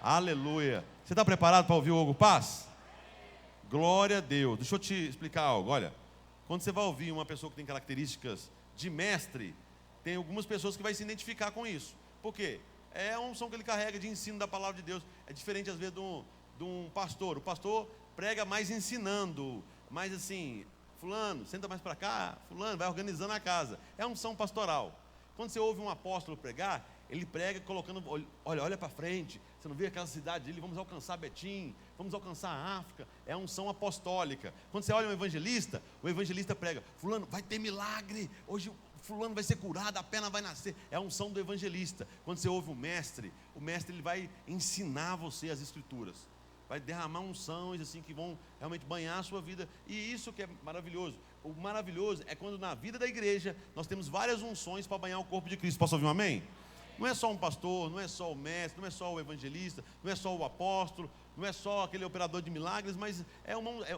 Aleluia. Você está preparado para ouvir o Hugo Paz? Glória a Deus. Deixa eu te explicar algo. Olha, quando você vai ouvir uma pessoa que tem características de mestre, tem algumas pessoas que vai se identificar com isso. Por quê? É a unção que ele carrega de ensino da palavra de Deus. É diferente, às vezes, de um pastor. O pastor prega mais ensinando, mais assim, fulano, senta mais para cá, fulano, vai organizando a casa. É a unção pastoral. Quando você ouve um apóstolo pregar, ele prega colocando, olha para frente. Você não vê aquela cidade dele, vamos alcançar Betim, vamos alcançar a África. É a unção apostólica. Quando você olha o evangelista prega, fulano, vai ter milagre, hoje fulano vai ser curado, a perna vai nascer. É a unção do evangelista. Quando você ouve o mestre ele vai ensinar você as escrituras, vai derramar unções assim que vão realmente banhar a sua vida. E isso que é maravilhoso. O maravilhoso é quando na vida da igreja nós temos várias unções para banhar o corpo de Cristo. Posso ouvir um amém? Não é só um pastor, não é só o mestre, não é só o evangelista, não é só o apóstolo, não é só aquele operador de milagres, mas é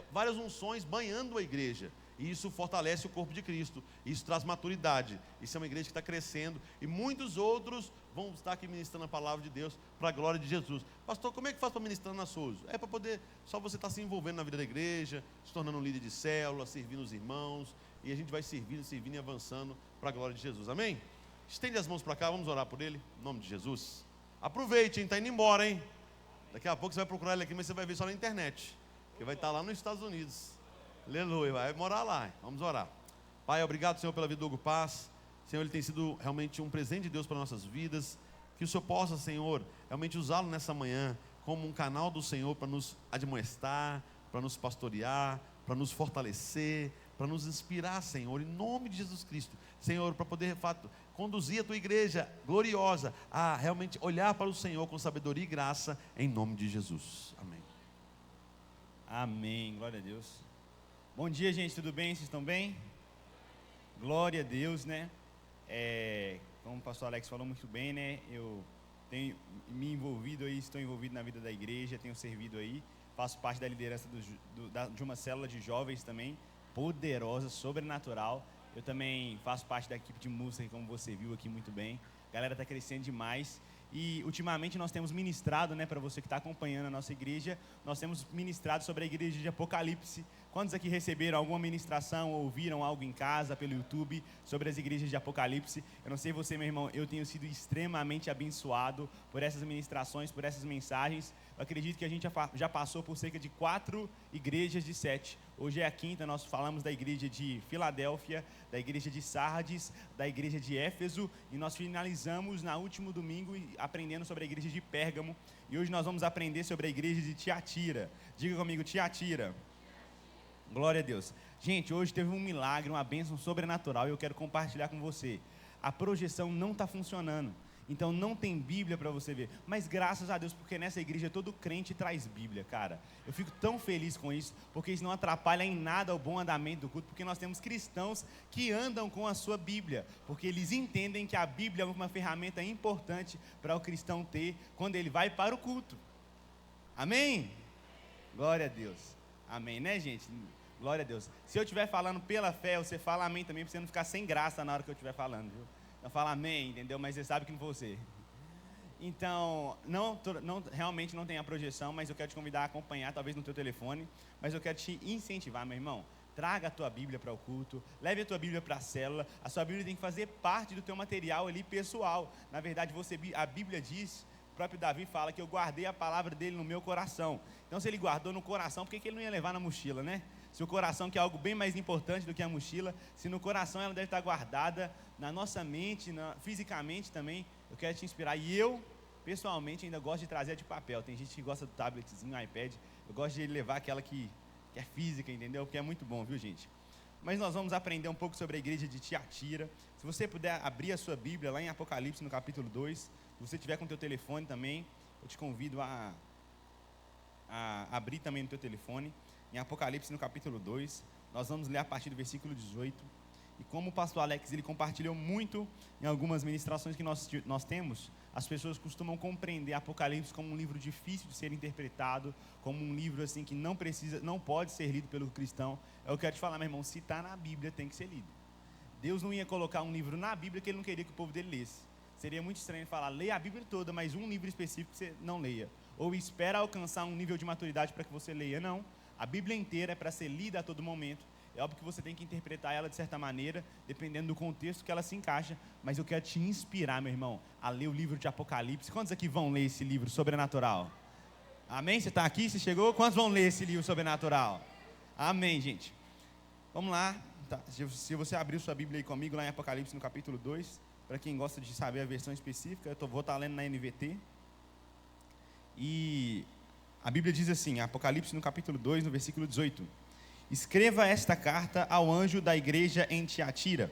várias unções banhando a igreja. E isso fortalece o corpo de Cristo, isso traz maturidade. Isso é uma igreja que está crescendo, e muitos outros vão estar aqui ministrando a palavra de Deus para a glória de Jesus. Pastor, como é que faz para ministrar na Souza? É para poder, só você estar se envolvendo na vida da igreja, se tornando um líder de célula, servindo os irmãos, e a gente vai servindo e avançando para a glória de Jesus, amém? Estende as mãos para cá, vamos orar por ele, em nome de Jesus. Aproveite, hein? Está indo embora, hein? Daqui a pouco você vai procurar ele aqui, mas você vai ver só na internet, porque vai estar lá nos Estados Unidos. Aleluia, vai morar lá. Vamos orar. Pai, obrigado, Senhor, pela vida do Hugo Paz. Senhor, ele tem sido realmente um presente de Deus para nossas vidas. Que o Senhor possa, Senhor, realmente usá-lo nessa manhã como um canal do Senhor para nos admoestar, para nos pastorear, para nos fortalecer, para nos inspirar, Senhor, em nome de Jesus Cristo. Senhor, para poder, de fato, conduzir a tua igreja gloriosa a realmente olhar para o Senhor com sabedoria e graça, em nome de Jesus. Amém. Amém, glória a Deus. Bom dia, gente, tudo bem? Vocês estão bem? Glória a Deus, né? Como o pastor Alex falou muito bem, né? Eu tenho me envolvido aí, estou envolvido na vida da igreja, tenho servido aí, faço parte da liderança de uma célula de jovens também, poderosa, sobrenatural. Eu também faço parte da equipe de música, como você viu aqui muito bem. A galera está crescendo demais. E ultimamente nós temos ministrado, né, para você que está acompanhando a nossa igreja, nós temos ministrado sobre a igreja de Apocalipse. Quantos aqui receberam alguma ministração ou ouviram algo em casa, pelo YouTube, sobre as igrejas de Apocalipse? Eu não sei você, meu irmão, eu tenho sido extremamente abençoado por essas ministrações, por essas mensagens. Eu acredito que a gente já passou por cerca de 4 igrejas de 7. Hoje é a 5ª, nós falamos da igreja de Filadélfia, da igreja de Sardes, da igreja de Éfeso, e nós finalizamos no último domingo aprendendo sobre a igreja de Pérgamo, e hoje nós vamos aprender sobre a igreja de Tiatira. Diga comigo, Tiatira. Glória a Deus. Gente, hoje teve um milagre, uma bênção sobrenatural, e eu quero compartilhar com você. A projeção não está funcionando. Então não tem Bíblia para você ver, mas graças a Deus, porque nessa igreja todo crente traz Bíblia, cara. Eu fico tão feliz com isso, porque isso não atrapalha em nada o bom andamento do culto, porque nós temos cristãos que andam com a sua Bíblia, porque eles entendem que a Bíblia é uma ferramenta importante para o cristão ter quando ele vai para o culto. Amém? Glória a Deus. Amém, né, gente? Glória a Deus. Se eu estiver falando pela fé, você fala amém também, para você não ficar sem graça na hora que eu estiver falando, viu? Então fala amém, entendeu? Mas você sabe que não foi você. Então, realmente não tem a projeção, mas eu quero te convidar a acompanhar, talvez no teu telefone, mas eu quero te incentivar, meu irmão. Traga a tua Bíblia para o culto, leve a tua Bíblia para a célula. A sua Bíblia tem que fazer parte do teu material ali pessoal. Na verdade, a Bíblia diz, o próprio Davi fala que eu guardei a palavra dele no meu coração. Então, se ele guardou no coração, por que ele não ia levar na mochila, né? Se o coração, que é algo bem mais importante do que a mochila, se no coração ela deve estar guardada, na nossa mente, fisicamente também, eu quero te inspirar. E eu, pessoalmente, ainda gosto de trazer de papel. Tem gente que gosta do tabletzinho, iPad. Eu gosto de levar aquela que é física, entendeu? Porque é muito bom, viu, gente? Mas nós vamos aprender um pouco sobre a igreja de Tiatira. Se você puder abrir a sua Bíblia lá em Apocalipse, no capítulo 2. Se você tiver com o teu telefone também, eu te convido a abrir também no teu telefone. Em Apocalipse, no capítulo 2, nós vamos ler a partir do versículo 18. E como o pastor Alex, ele compartilhou muito em algumas ministrações que nós temos, as pessoas costumam compreender Apocalipse como um livro difícil de ser interpretado, como um livro assim que não pode ser lido pelo cristão. Eu quero te falar, meu irmão, se está na Bíblia, tem que ser lido. Deus não ia colocar um livro na Bíblia que ele não queria que o povo dele lesse. Seria muito estranho falar, leia a Bíblia toda, mas um livro específico você não leia. ou espera alcançar um nível de maturidade para que você leia. Não. A Bíblia inteira é para ser lida a todo momento. É óbvio que você tem que interpretar ela de certa maneira, dependendo do contexto que ela se encaixa, mas eu quero te inspirar, meu irmão, a ler o livro de Apocalipse. Quantos aqui vão ler esse livro sobrenatural? Amém? Você está aqui? Você chegou? Quantos vão ler esse livro sobrenatural? Amém, gente. Vamos lá. Tá. Se você abrir sua Bíblia aí comigo, lá em Apocalipse, no capítulo 2, para quem gosta de saber a versão específica, vou estar lendo na NVT. E a Bíblia diz assim, Apocalipse no capítulo 2, no versículo 18. Escreva esta carta ao anjo da igreja em Tiatira.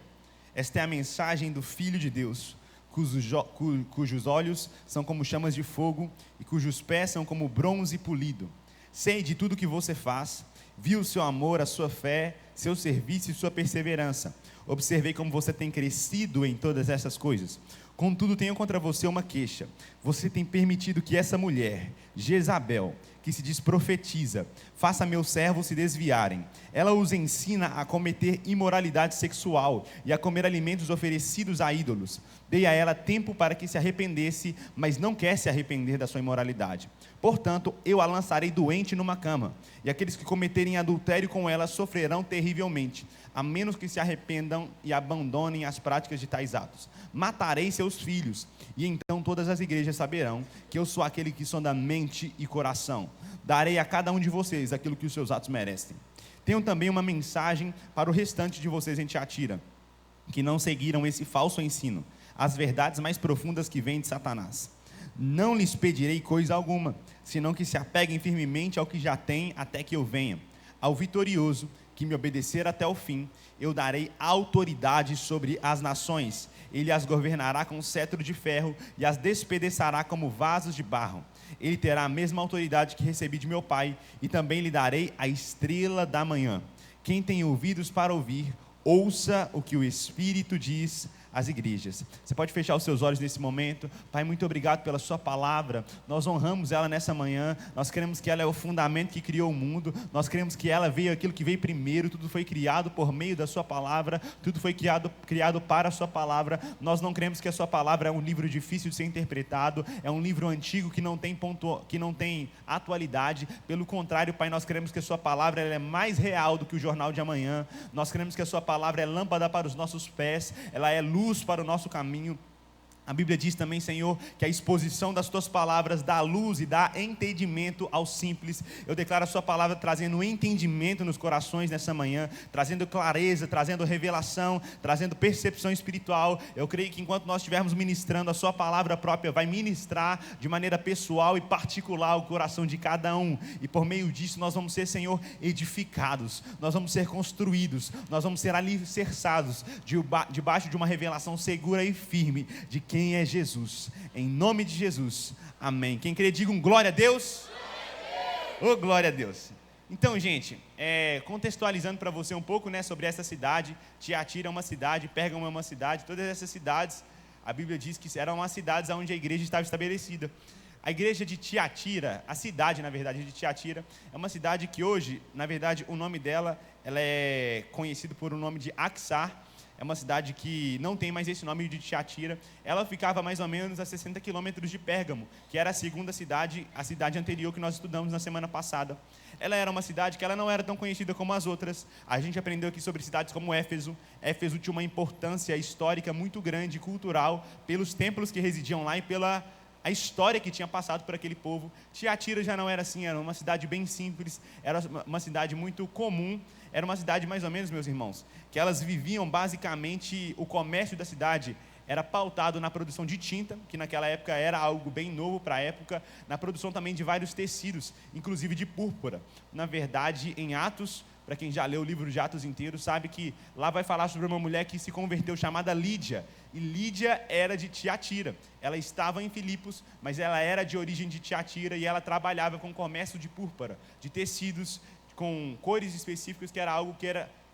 Esta é a mensagem do Filho de Deus, cujos olhos são como chamas de fogo e cujos pés são como bronze polido. Sei de tudo que você faz, vi o seu amor, a sua fé, seu serviço e sua perseverança. Observei como você tem crescido em todas essas coisas. Contudo, tenho contra você uma queixa. Você tem permitido que essa mulher, Jezabel, que se diz profetiza, faça meus servos se desviarem. Ela os ensina a cometer imoralidade sexual e a comer alimentos oferecidos a ídolos. Dei a ela tempo para que se arrependesse, mas não quer se arrepender da sua imoralidade. Portanto, eu a lançarei doente numa cama, e aqueles que cometerem adultério com ela sofrerão terrivelmente, a menos que se arrependam e abandonem as práticas de tais atos. Matarei seus filhos, e então todas as igrejas saberão que eu sou aquele que sonda mente e coração. Darei a cada um de vocês aquilo que os seus atos merecem. Tenho também uma mensagem para o restante de vocês em Tiatira, que não seguiram esse falso ensino, as verdades mais profundas que vêm de Satanás. Não lhes pedirei coisa alguma, senão que se apeguem firmemente ao que já têm até que eu venha. Ao vitorioso, que me obedecer até o fim, eu darei autoridade sobre as nações. Ele as governará com cetro de ferro e as despedaçará como vasos de barro. Ele terá a mesma autoridade que recebi de meu Pai, e também lhe darei a estrela da manhã. Quem tem ouvidos para ouvir, ouça o que o Espírito diz às igrejas. Você pode fechar os seus olhos nesse momento. Pai, muito obrigado pela sua palavra. Nós honramos ela nessa manhã. Nós cremos que ela é o fundamento que criou o mundo. Nós cremos que ela veio aquilo que veio primeiro. Tudo foi criado por meio da sua palavra. Tudo foi criado para a sua palavra. Nós não cremos que a sua palavra é um livro difícil de ser interpretado. É um livro antigo que não tem atualidade. Pelo contrário, Pai, nós cremos que a sua palavra ela é mais real do que o jornal de amanhã. Nós cremos que a sua palavra é lâmpada para os nossos pés. Ela é luz para o nosso caminho. A Bíblia diz também, Senhor, que a exposição das tuas palavras dá luz e dá entendimento aos simples. Eu declaro a sua palavra trazendo entendimento nos corações nessa manhã, trazendo clareza, trazendo revelação, trazendo percepção espiritual. Eu creio que enquanto nós estivermos ministrando, a sua palavra própria vai ministrar de maneira pessoal e particular o coração de cada um. E por meio disso nós vamos ser, Senhor, edificados, nós vamos ser construídos, nós vamos ser alicerçados debaixo de uma revelação segura e firme de quem é Jesus, em nome de Jesus, amém. Quem crê, diga um glória a Deus. Oh, glória a Deus. Então, gente, contextualizando para você um pouco, né, sobre essa cidade. Tiatira é uma cidade, Pérgamo é uma cidade. Todas essas cidades, a Bíblia diz que eram as cidades onde a igreja estava estabelecida. A igreja de Tiatira, a cidade, na verdade, de Tiatira, é uma cidade que hoje, na verdade, o nome dela, ela é conhecido por o nome de Aksar. É uma cidade que não tem mais esse nome de Tiatira. Ela ficava mais ou menos a 60 quilômetros de Pérgamo, que era a segunda cidade, a cidade anterior que nós estudamos na semana passada. Ela era uma cidade que ela não era tão conhecida como as outras. A gente aprendeu aqui sobre cidades como Éfeso. Éfeso tinha uma importância histórica muito grande, cultural, pelos templos que residiam lá e pela a história que tinha passado por aquele povo. Tiatira já não era assim, era uma cidade bem simples, era uma cidade muito comum, era uma cidade mais ou menos, meus irmãos, que elas viviam basicamente, o comércio da cidade era pautado na produção de tinta, que naquela época era algo bem novo para a época, na produção também de vários tecidos, inclusive de púrpura. Na verdade, em Atos, para quem já leu o livro de Atos inteiro, sabe que lá vai falar sobre uma mulher que se converteu chamada Lídia. E Lídia era de Tiatira. Ela estava em Filipos, mas ela era de origem de Tiatira e ela trabalhava com comércio de púrpura, de tecidos com cores específicas, que era algo que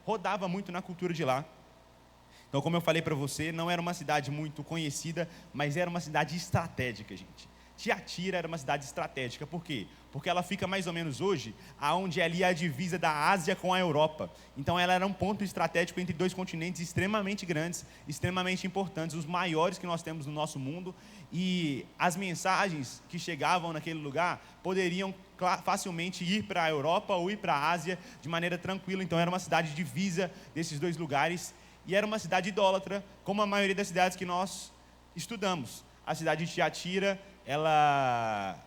rodava muito na cultura de lá. Então, como eu falei para você, não era uma cidade muito conhecida, mas era uma cidade estratégica, gente. Tiatira era uma cidade estratégica. Por quê? Porque ela fica mais ou menos hoje, aonde é ali a divisa da Ásia com a Europa. Então ela era um ponto estratégico entre dois continentes extremamente grandes, extremamente importantes, os maiores que nós temos no nosso mundo. E as mensagens que chegavam naquele lugar poderiam facilmente ir para a Europa ou ir para a Ásia de maneira tranquila. Então era uma cidade divisa desses dois lugares. E era uma cidade idólatra, como a maioria das cidades que nós estudamos. A cidade de Tiatira, ela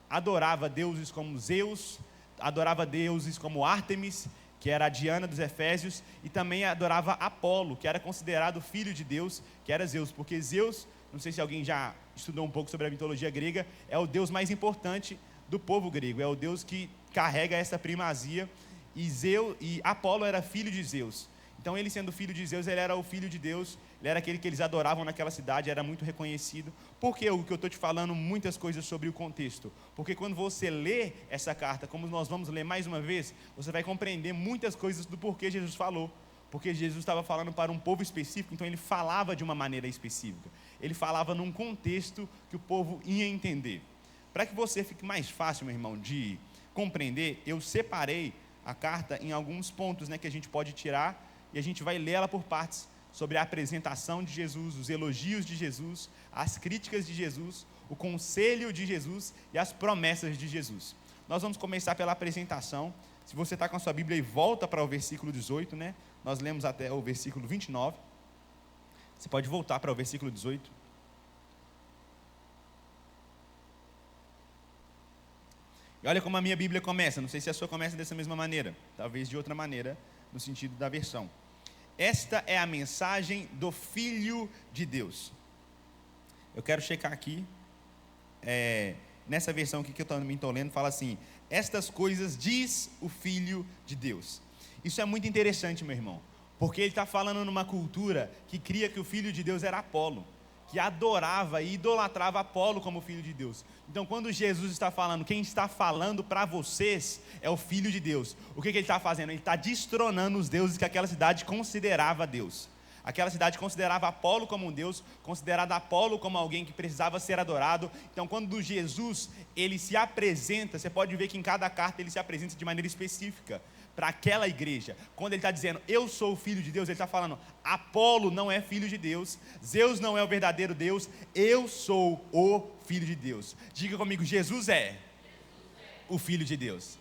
adorava deuses como Zeus, adorava deuses como Ártemis, que era a Diana dos Efésios, e também adorava Apolo, que era considerado filho de Deus, que era Zeus, porque Zeus, não sei se alguém já estudou um pouco sobre a mitologia grega, é o deus mais importante do povo grego, é o deus que carrega essa primazia, e Apolo era filho de Zeus. Então, ele sendo filho de Zeus, ele era o filho de Deus, ele era aquele que eles adoravam naquela cidade, era muito reconhecido. Por que o que eu estou te falando muitas coisas sobre o contexto? Porque quando você lê essa carta, como nós vamos ler mais uma vez, você vai compreender muitas coisas do porquê Jesus falou. Porque Jesus estava falando para um povo específico, então ele falava de uma maneira específica. Ele falava num contexto que o povo ia entender. Para que você fique mais fácil, meu irmão, de compreender, eu separei a carta em alguns pontos, que a gente pode tirar, e a gente vai ler ela por partes, sobre a apresentação de Jesus, os elogios de Jesus, as críticas de Jesus, o conselho de Jesus e as promessas de Jesus. Nós vamos começar pela apresentação. Se você está com a sua Bíblia e volta para o versículo 18, nós lemos até o versículo 29. Você pode voltar para o versículo 18. E olha como a minha Bíblia começa, não sei se a sua começa dessa mesma maneira, talvez de outra maneira, no sentido da versão. Esta é a mensagem do Filho de Deus. Eu quero checar aqui, nessa versão aqui que eu também estou lendo, fala assim: estas coisas diz o Filho de Deus. Isso é muito interessante, meu irmão, porque ele está falando numa cultura que cria que o Filho de Deus era Apolo, que adorava e idolatrava Apolo como Filho de Deus. Então, quando Jesus está falando, quem está falando para vocês é o Filho de Deus. O que ele está fazendo? Ele está destronando os deuses que aquela cidade considerava Deus. Aquela cidade considerava Apolo como um Deus, considerava Apolo como alguém que precisava ser adorado. Então, quando Jesus, ele se apresenta, você pode ver que em cada carta ele se apresenta de maneira específica para aquela igreja. Quando ele está dizendo, eu sou o Filho de Deus, ele está falando, Apolo não é filho de Deus, Zeus não é o verdadeiro Deus, eu sou o Filho de Deus. Diga comigo, Jesus é o Filho de Deus.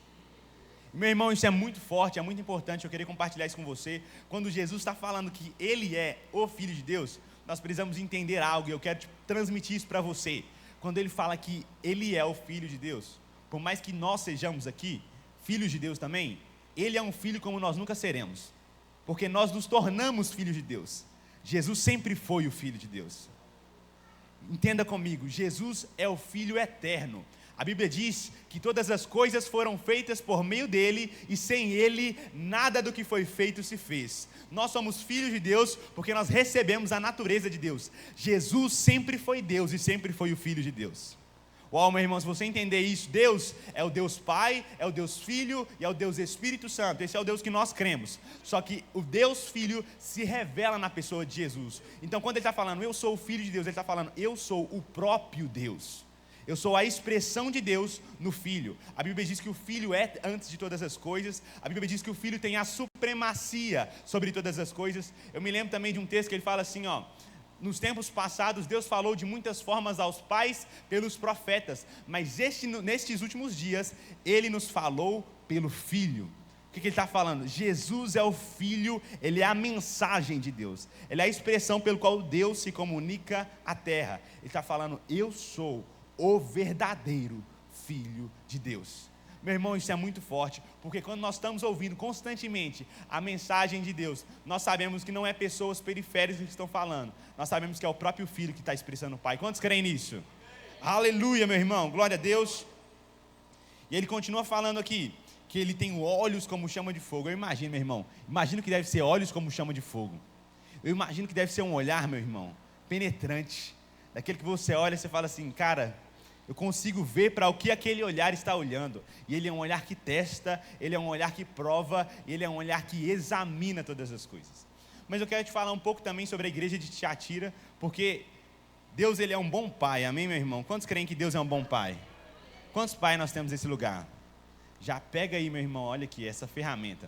Meu irmão, isso é muito forte, é muito importante, eu queria compartilhar isso com você. Quando Jesus está falando que Ele é o Filho de Deus, nós precisamos entender algo, e eu quero transmitir isso para você. Quando Ele fala que Ele é o Filho de Deus, por mais que nós sejamos aqui, filhos de Deus também, Ele é um filho como nós nunca seremos, porque nós nos tornamos filhos de Deus. Jesus sempre foi o Filho de Deus. Entenda comigo, Jesus é o Filho eterno. A Bíblia diz que todas as coisas foram feitas por meio dele, e sem ele, nada do que foi feito se fez. Nós somos filhos de Deus, porque nós recebemos a natureza de Deus. Jesus sempre foi Deus, e sempre foi o Filho de Deus. Uau, meu irmão, se você entender isso, Deus é o Deus Pai, é o Deus Filho e é o Deus Espírito Santo. Esse é o Deus que nós cremos. Só que o Deus Filho se revela na pessoa de Jesus. Então, quando ele está falando, eu sou o Filho de Deus, ele está falando, eu sou o próprio Deus. Eu sou a expressão de Deus no Filho. A Bíblia diz que o Filho é antes de todas as coisas. A Bíblia diz que o Filho tem a supremacia sobre todas as coisas. Eu me lembro também de um texto que ele fala assim, nos tempos passados, Deus falou de muitas formas aos pais pelos profetas, mas nestes últimos dias, Ele nos falou pelo Filho. O que ele está falando? Jesus é o Filho, Ele é a mensagem de Deus, Ele é a expressão pelo qual Deus se comunica à terra. Ele está falando, eu sou o verdadeiro Filho de Deus. Meu irmão, isso é muito forte, porque quando nós estamos ouvindo constantemente a mensagem de Deus, nós sabemos que não é pessoas periféricas que estão falando, nós sabemos que é o próprio Filho que está expressando o Pai. Quantos creem nisso? Aleluia, meu irmão, glória a Deus. E ele continua falando aqui, que ele tem olhos como chama de fogo. Eu imagino, meu irmão, imagino que deve ser olhos como chama de fogo. Eu imagino que deve ser um olhar, meu irmão, penetrante, daquele que você olha e você fala assim, cara, eu consigo ver para o que aquele olhar está olhando. E ele é um olhar que testa, ele é um olhar que prova, ele é um olhar que examina todas as coisas. Mas eu quero te falar um pouco também sobre a igreja de Tiatira, porque Deus, ele é um bom pai, amém, meu irmão? Quantos creem que Deus é um bom pai? Quantos pais nós temos nesse lugar? Já pega aí, meu irmão, olha aqui, essa ferramenta.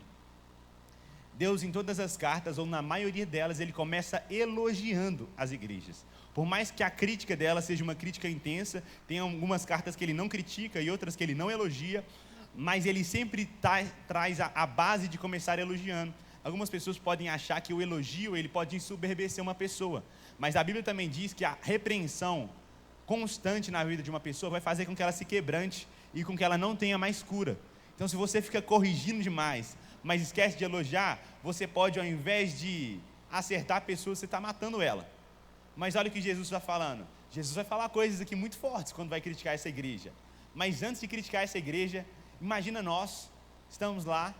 Deus, em todas as cartas, ou na maioria delas, ele começa elogiando as igrejas. Por mais que a crítica dela seja uma crítica intensa, tem algumas cartas que ele não critica e outras que ele não elogia, mas ele sempre traz a base de começar elogiando. Algumas pessoas podem achar que o elogio ele pode ensoberbecer uma pessoa, mas a Bíblia também diz que a repreensão constante na vida de uma pessoa vai fazer com que ela se quebrante e com que ela não tenha mais cura. Então, se você fica corrigindo demais, mas esquece de elogiar, você pode, ao invés de acertar a pessoa, você está matando ela. Mas olha o que Jesus está falando. Jesus vai falar coisas aqui muito fortes quando vai criticar essa igreja. Mas antes de criticar essa igreja, imagina nós, estamos lá,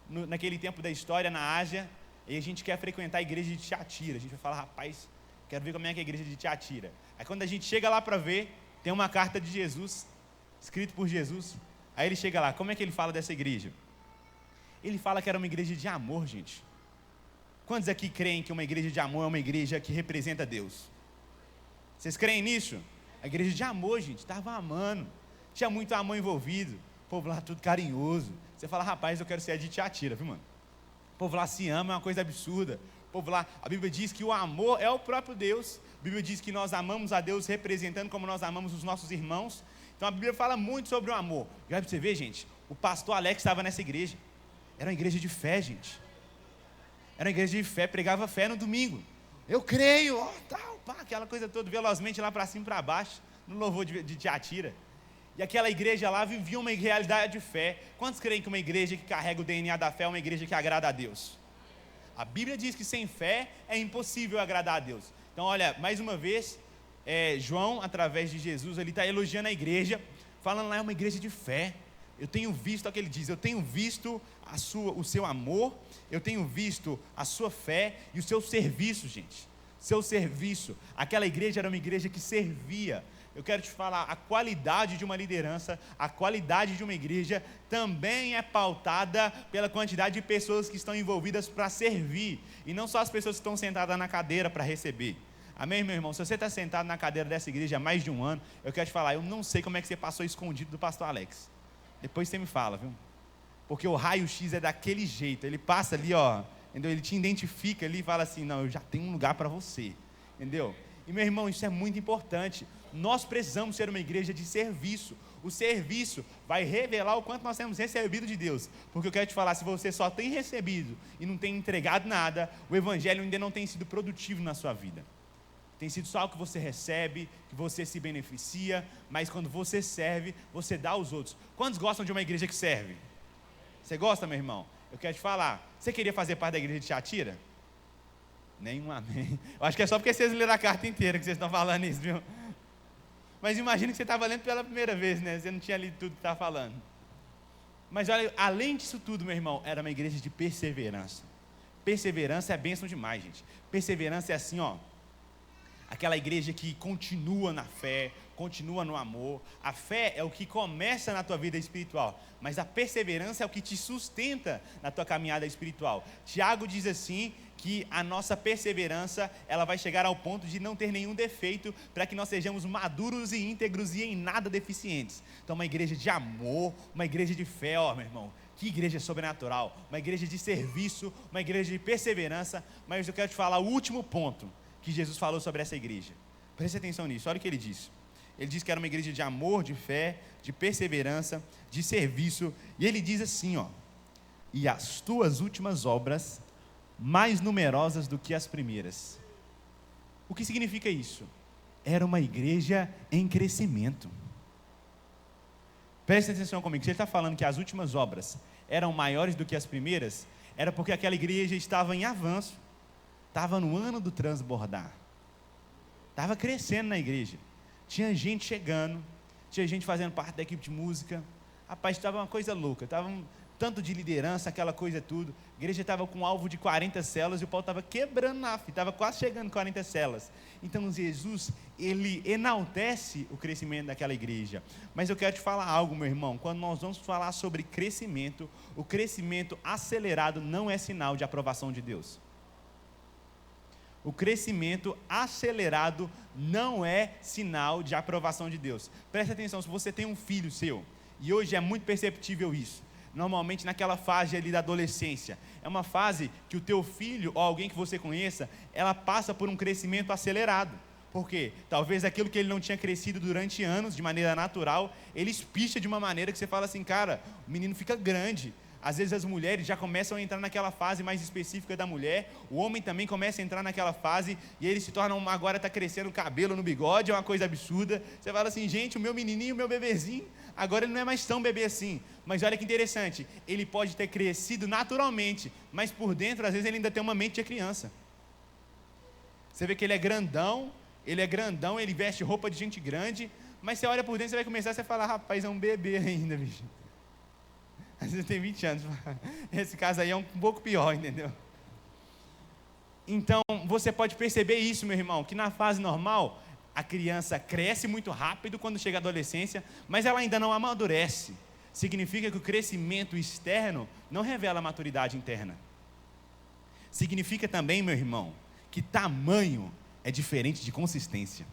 naquele tempo da história, na Ásia, e a gente quer frequentar a igreja de Tiatira. A gente vai falar, rapaz, quero ver como é que é a igreja de Tiatira. Aí quando a gente chega lá para ver, tem uma carta de Jesus, escrito por Jesus. Aí ele chega lá, como é que ele fala dessa igreja? Ele fala que era uma igreja de amor, gente. Quantos aqui creem que uma igreja de amor é uma igreja que representa Deus? Vocês creem nisso? A igreja de amor, gente, estava amando. Tinha muito amor envolvido. O povo lá tudo carinhoso. Você fala, rapaz, eu quero ser a de Tiatira, viu, mano? O povo lá se ama, é uma coisa absurda. O povo lá, a Bíblia diz que o amor é o próprio Deus. A Bíblia diz que nós amamos a Deus representando como nós amamos os nossos irmãos. Então a Bíblia fala muito sobre o amor. E olha para você ver, gente, o pastor Alex estava nessa igreja. Era uma igreja de fé, gente. Era uma igreja de fé, pregava fé no domingo. Eu creio, ó, tal, pá, aquela coisa toda, velozmente lá para cima e para baixo, no louvor de Tiatira. E aquela igreja lá vivia uma realidade de fé. Quantos creem que uma igreja que carrega o DNA da fé é uma igreja que agrada a Deus? A Bíblia diz que sem fé é impossível agradar a Deus. Então, olha, mais uma vez, João, através de Jesus, ele está elogiando a igreja, falando lá é uma igreja de fé. Eu tenho visto, olha o que ele diz, eu tenho visto o seu amor, eu tenho visto a sua fé e o seu serviço, gente. Seu serviço. Aquela igreja era uma igreja que servia. Eu quero te falar, a qualidade de uma liderança, a qualidade de uma igreja também é pautada pela quantidade de pessoas que estão envolvidas para servir, e não só as pessoas que estão sentadas na cadeira para receber. Amém, meu irmão? Se você está sentado na cadeira dessa igreja há mais de um ano, eu quero te falar, eu não sei como é que você passou escondido do pastor Alex. Depois você me fala, viu? Porque o raio-x é daquele jeito, ele passa ali, ó, entendeu? Ele te identifica ali e fala assim, não, eu já tenho um lugar para você, entendeu? E meu irmão, isso é muito importante. Nós precisamos ser uma igreja de serviço. O serviço vai revelar o quanto nós temos recebido de Deus. Porque eu quero te falar, se você só tem recebido e não tem entregado nada, o evangelho ainda não tem sido produtivo na sua vida. Tem sido só o que você recebe, que você se beneficia, mas quando você serve, você dá aos outros. Quantos gostam de uma igreja que serve? Você gosta, meu irmão? Eu quero te falar, você queria fazer parte da igreja de Tiatira? Nenhum amém. Eu acho que é só porque vocês leram a carta inteira que vocês estão falando isso, viu? Mas imagina que você estava lendo pela primeira vez, né? Você não tinha lido tudo que estava falando. Mas olha, além disso tudo, meu irmão, era uma igreja de perseverança. Perseverança é bênção demais, gente. Perseverança é assim, ó. Aquela igreja que continua na fé, continua no amor. A fé é o que começa na tua vida espiritual, mas a perseverança é o que te sustenta na tua caminhada espiritual. Tiago diz assim, que a nossa perseverança, ela vai chegar ao ponto de não ter nenhum defeito, para que nós sejamos maduros e íntegros e em nada deficientes. Então uma igreja de amor, uma igreja de fé, ó meu irmão, que igreja sobrenatural, uma igreja de serviço, uma igreja de perseverança. Mas eu quero te falar o último ponto que Jesus falou sobre essa igreja. Preste atenção nisso, olha o que ele disse. Ele disse que era uma igreja de amor, de fé, de perseverança, de serviço, e ele diz assim, ó: e as tuas últimas obras mais numerosas do que as primeiras. O que significa isso? Era uma igreja em crescimento. Preste atenção comigo, se ele está falando que as últimas obras eram maiores do que as primeiras, era porque aquela igreja estava em avanço, estava no ano do transbordar, estava crescendo na igreja, tinha gente chegando, tinha gente fazendo parte da equipe de música, rapaz, estava uma coisa louca, estava tanto de liderança, aquela coisa tudo. A igreja estava com um alvo de 40 células e o Paulo estava quebrando na fita, estava quase chegando em 40 células. Então Jesus, ele enaltece o crescimento daquela igreja. Mas eu quero te falar algo, meu irmão, quando nós vamos falar sobre crescimento, o crescimento acelerado não é sinal de aprovação de Deus. O crescimento acelerado não é sinal de aprovação de Deus. Preste atenção, se você tem um filho seu, e hoje é muito perceptível isso, normalmente naquela fase ali da adolescência, é uma fase que o teu filho, ou alguém que você conheça, ela passa por um crescimento acelerado. Por quê? Talvez aquilo que ele não tinha crescido durante anos, de maneira natural, ele espicha de uma maneira que você fala assim, cara, o menino fica grande. Às vezes as mulheres já começam a entrar naquela fase mais específica da mulher, o homem também começa a entrar naquela fase, e ele se torna, agora está crescendo o cabelo no bigode, é uma coisa absurda. Você fala assim, gente, o meu menininho, o meu bebezinho, agora ele não é mais tão bebê assim. Mas olha que interessante, ele pode ter crescido naturalmente, mas por dentro, às vezes, ele ainda tem uma mente de criança. Você vê que ele é grandão, ele veste roupa de gente grande, mas você olha por dentro, você vai começar a falar, rapaz, é um bebê ainda, bicho. Às vezes tem 20 anos, esse caso aí é um pouco pior, entendeu? Então, você pode perceber isso, meu irmão, que na fase normal, a criança cresce muito rápido quando chega à adolescência, mas ela ainda não amadurece. Significa que o crescimento externo não revela a maturidade interna. Significa também, meu irmão, que tamanho é diferente de consistência.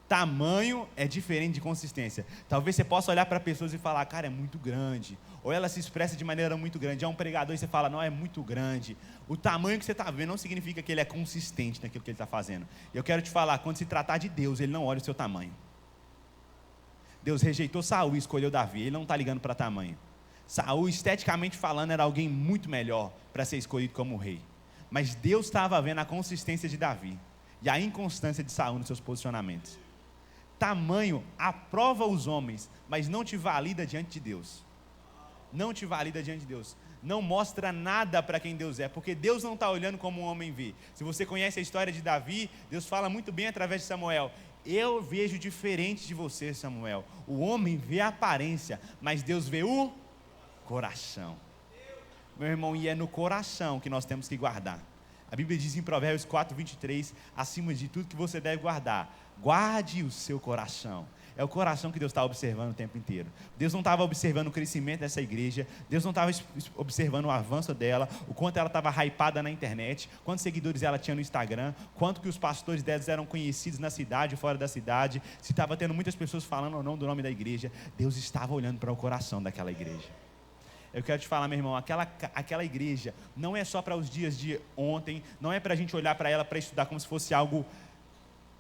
Tamanho é diferente de consistência. Talvez você possa olhar para pessoas e falar, cara, é muito grande. Ou ela se expressa de maneira muito grande. É um pregador e você fala, não, é muito grande. O tamanho que você está vendo não significa que ele é consistente naquilo que ele está fazendo. Eu quero te falar, quando se tratar de Deus, ele não olha o seu tamanho. Deus rejeitou Saul e escolheu Davi. Ele não está ligando para tamanho. Saul, esteticamente falando, era alguém muito melhor para ser escolhido como rei. Mas Deus estava vendo a consistência de Davi e a inconstância de Saul nos seus posicionamentos. Tamanho aprova os homens, mas não te valida diante de Deus. Não te valida diante de Deus. Não mostra nada para quem Deus é, porque Deus não está olhando como um homem vê. Se você conhece a história de Davi, Deus fala muito bem através de Samuel. Eu vejo diferente de você, Samuel. O homem vê a aparência, mas Deus vê o coração. Meu irmão, e é no coração que nós temos que guardar. A Bíblia diz em Provérbios 4:23, acima de tudo que você deve guardar, guarde o seu coração. É o coração que Deus está observando o tempo inteiro. Deus não estava observando o crescimento dessa igreja, Deus não estava observando o avanço dela, o quanto ela estava hypada na internet, quantos seguidores ela tinha no Instagram, quanto que os pastores delas eram conhecidos na cidade, fora da cidade, se estava tendo muitas pessoas falando ou não do nome da igreja. Deus estava olhando para o coração daquela igreja. Eu quero te falar, meu irmão, aquela igreja não é só para os dias de ontem, não é para a gente olhar para ela para estudar como se fosse algo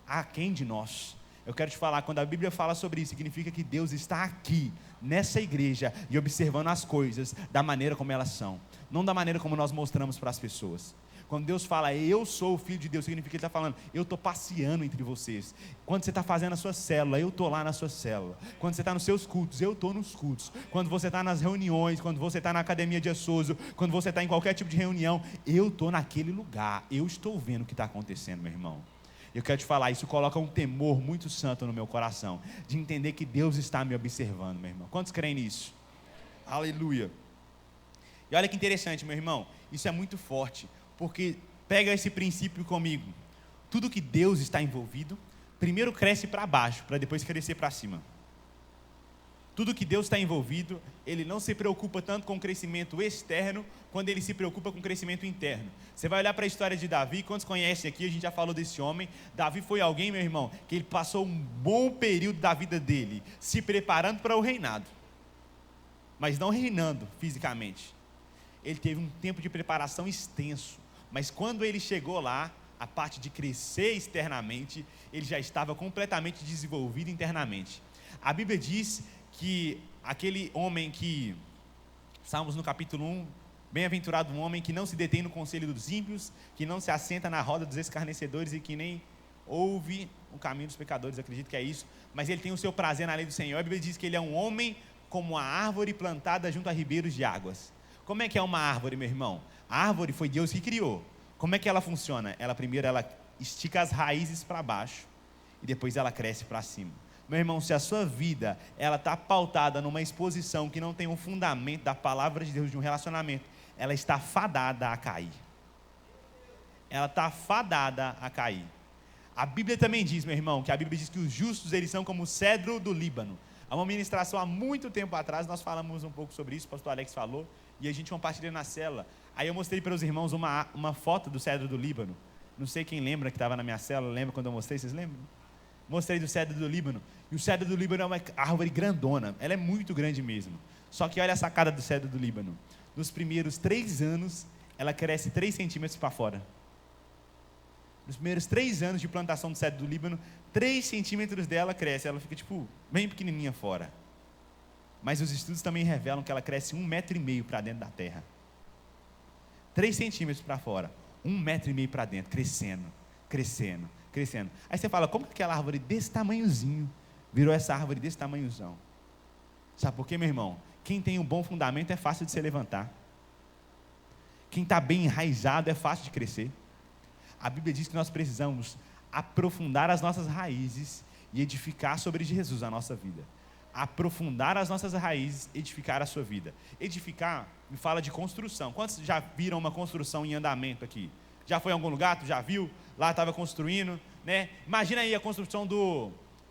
aquém de nós. Eu quero te falar, quando a Bíblia fala sobre isso, significa que Deus está aqui, nessa igreja, e observando as coisas da maneira como elas são, não da maneira como nós mostramos para as pessoas. Quando Deus fala, eu sou o Filho de Deus, significa que Ele está falando, eu estou passeando entre vocês. Quando você está fazendo a sua célula, eu estou lá na sua célula. Quando você está nos seus cultos, eu estou nos cultos. Quando você está nas reuniões, quando você está na academia de Açoso, quando você está em qualquer tipo de reunião, eu estou naquele lugar, eu estou vendo o que está acontecendo, meu irmão. Eu quero te falar, isso coloca um temor muito santo no meu coração, de entender que Deus está me observando, meu irmão. Quantos creem nisso? Aleluia. E olha que interessante, meu irmão, isso é muito forte, porque pega esse princípio comigo. Tudo que Deus está envolvido, primeiro cresce para baixo, para depois crescer para cima. Tudo que Deus está envolvido, Ele não se preocupa tanto com o crescimento externo, quando Ele se preocupa com o crescimento interno. Você vai olhar para a história de Davi, quantos conhecem aqui, a gente já falou desse homem. Davi foi alguém, meu irmão, que ele passou um bom período da vida dele, se preparando para o reinado, mas não reinando fisicamente. Ele teve um tempo de preparação extenso, mas quando ele chegou lá, a parte de crescer externamente, ele já estava completamente desenvolvido internamente. A Bíblia diz que aquele homem que, Salmos no capítulo 1, bem-aventurado um homem que não se detém no conselho dos ímpios, que não se assenta na roda dos escarnecedores e que nem ouve o caminho dos pecadores, acredito que é isso, mas ele tem o seu prazer na lei do Senhor. A Bíblia diz que ele é um homem como a árvore plantada junto a ribeiros de águas. Como é que é uma árvore, meu irmão? A árvore foi Deus que criou. Como é que ela funciona? Primeiro ela estica as raízes para baixo e depois ela cresce para cima. Meu irmão, se a sua vida ela está pautada numa exposição que não tem um fundamento da palavra de Deus, de um relacionamento, ela está fadada a cair. Ela está fadada a cair. A Bíblia também diz, meu irmão, que a Bíblia diz que os justos eles são como o cedro do Líbano. Há uma ministração há muito tempo atrás, nós falamos um pouco sobre isso, o pastor Alex falou, e a gente compartilha na célula. Aí eu mostrei para os irmãos uma foto do cedro do Líbano. Não sei quem lembra que estava na minha célula, lembra quando eu mostrei, vocês lembram? Mostrei do cedro do Líbano. E o cedro do Líbano é uma árvore grandona, ela é muito grande mesmo. Só que olha a sacada do cedro do Líbano. Nos primeiros 3 anos, ela cresce 3 centímetros para fora. Nos primeiros 3 anos de plantação do cedro do Líbano, 3 centímetros dela cresce, ela fica tipo, bem pequenininha fora. Mas os estudos também revelam que ela cresce 1,5 metro para dentro da terra. 3 centímetros para fora, 1,5 metro para dentro, crescendo, crescendo, crescendo. Aí você fala, como que aquela árvore desse tamanhozinho virou essa árvore desse tamanhozão? Sabe por quê, meu irmão? Quem tem um bom fundamento é fácil de se levantar. Quem está bem enraizado é fácil de crescer. A Bíblia diz que nós precisamos aprofundar as nossas raízes e edificar sobre Jesus a nossa vida. Aprofundar as nossas raízes, edificar a sua vida. Edificar me fala de construção. Quantos já viram uma construção em andamento aqui? Já foi em algum lugar? Tu já viu? Lá estava construindo, né? Imagina aí a construção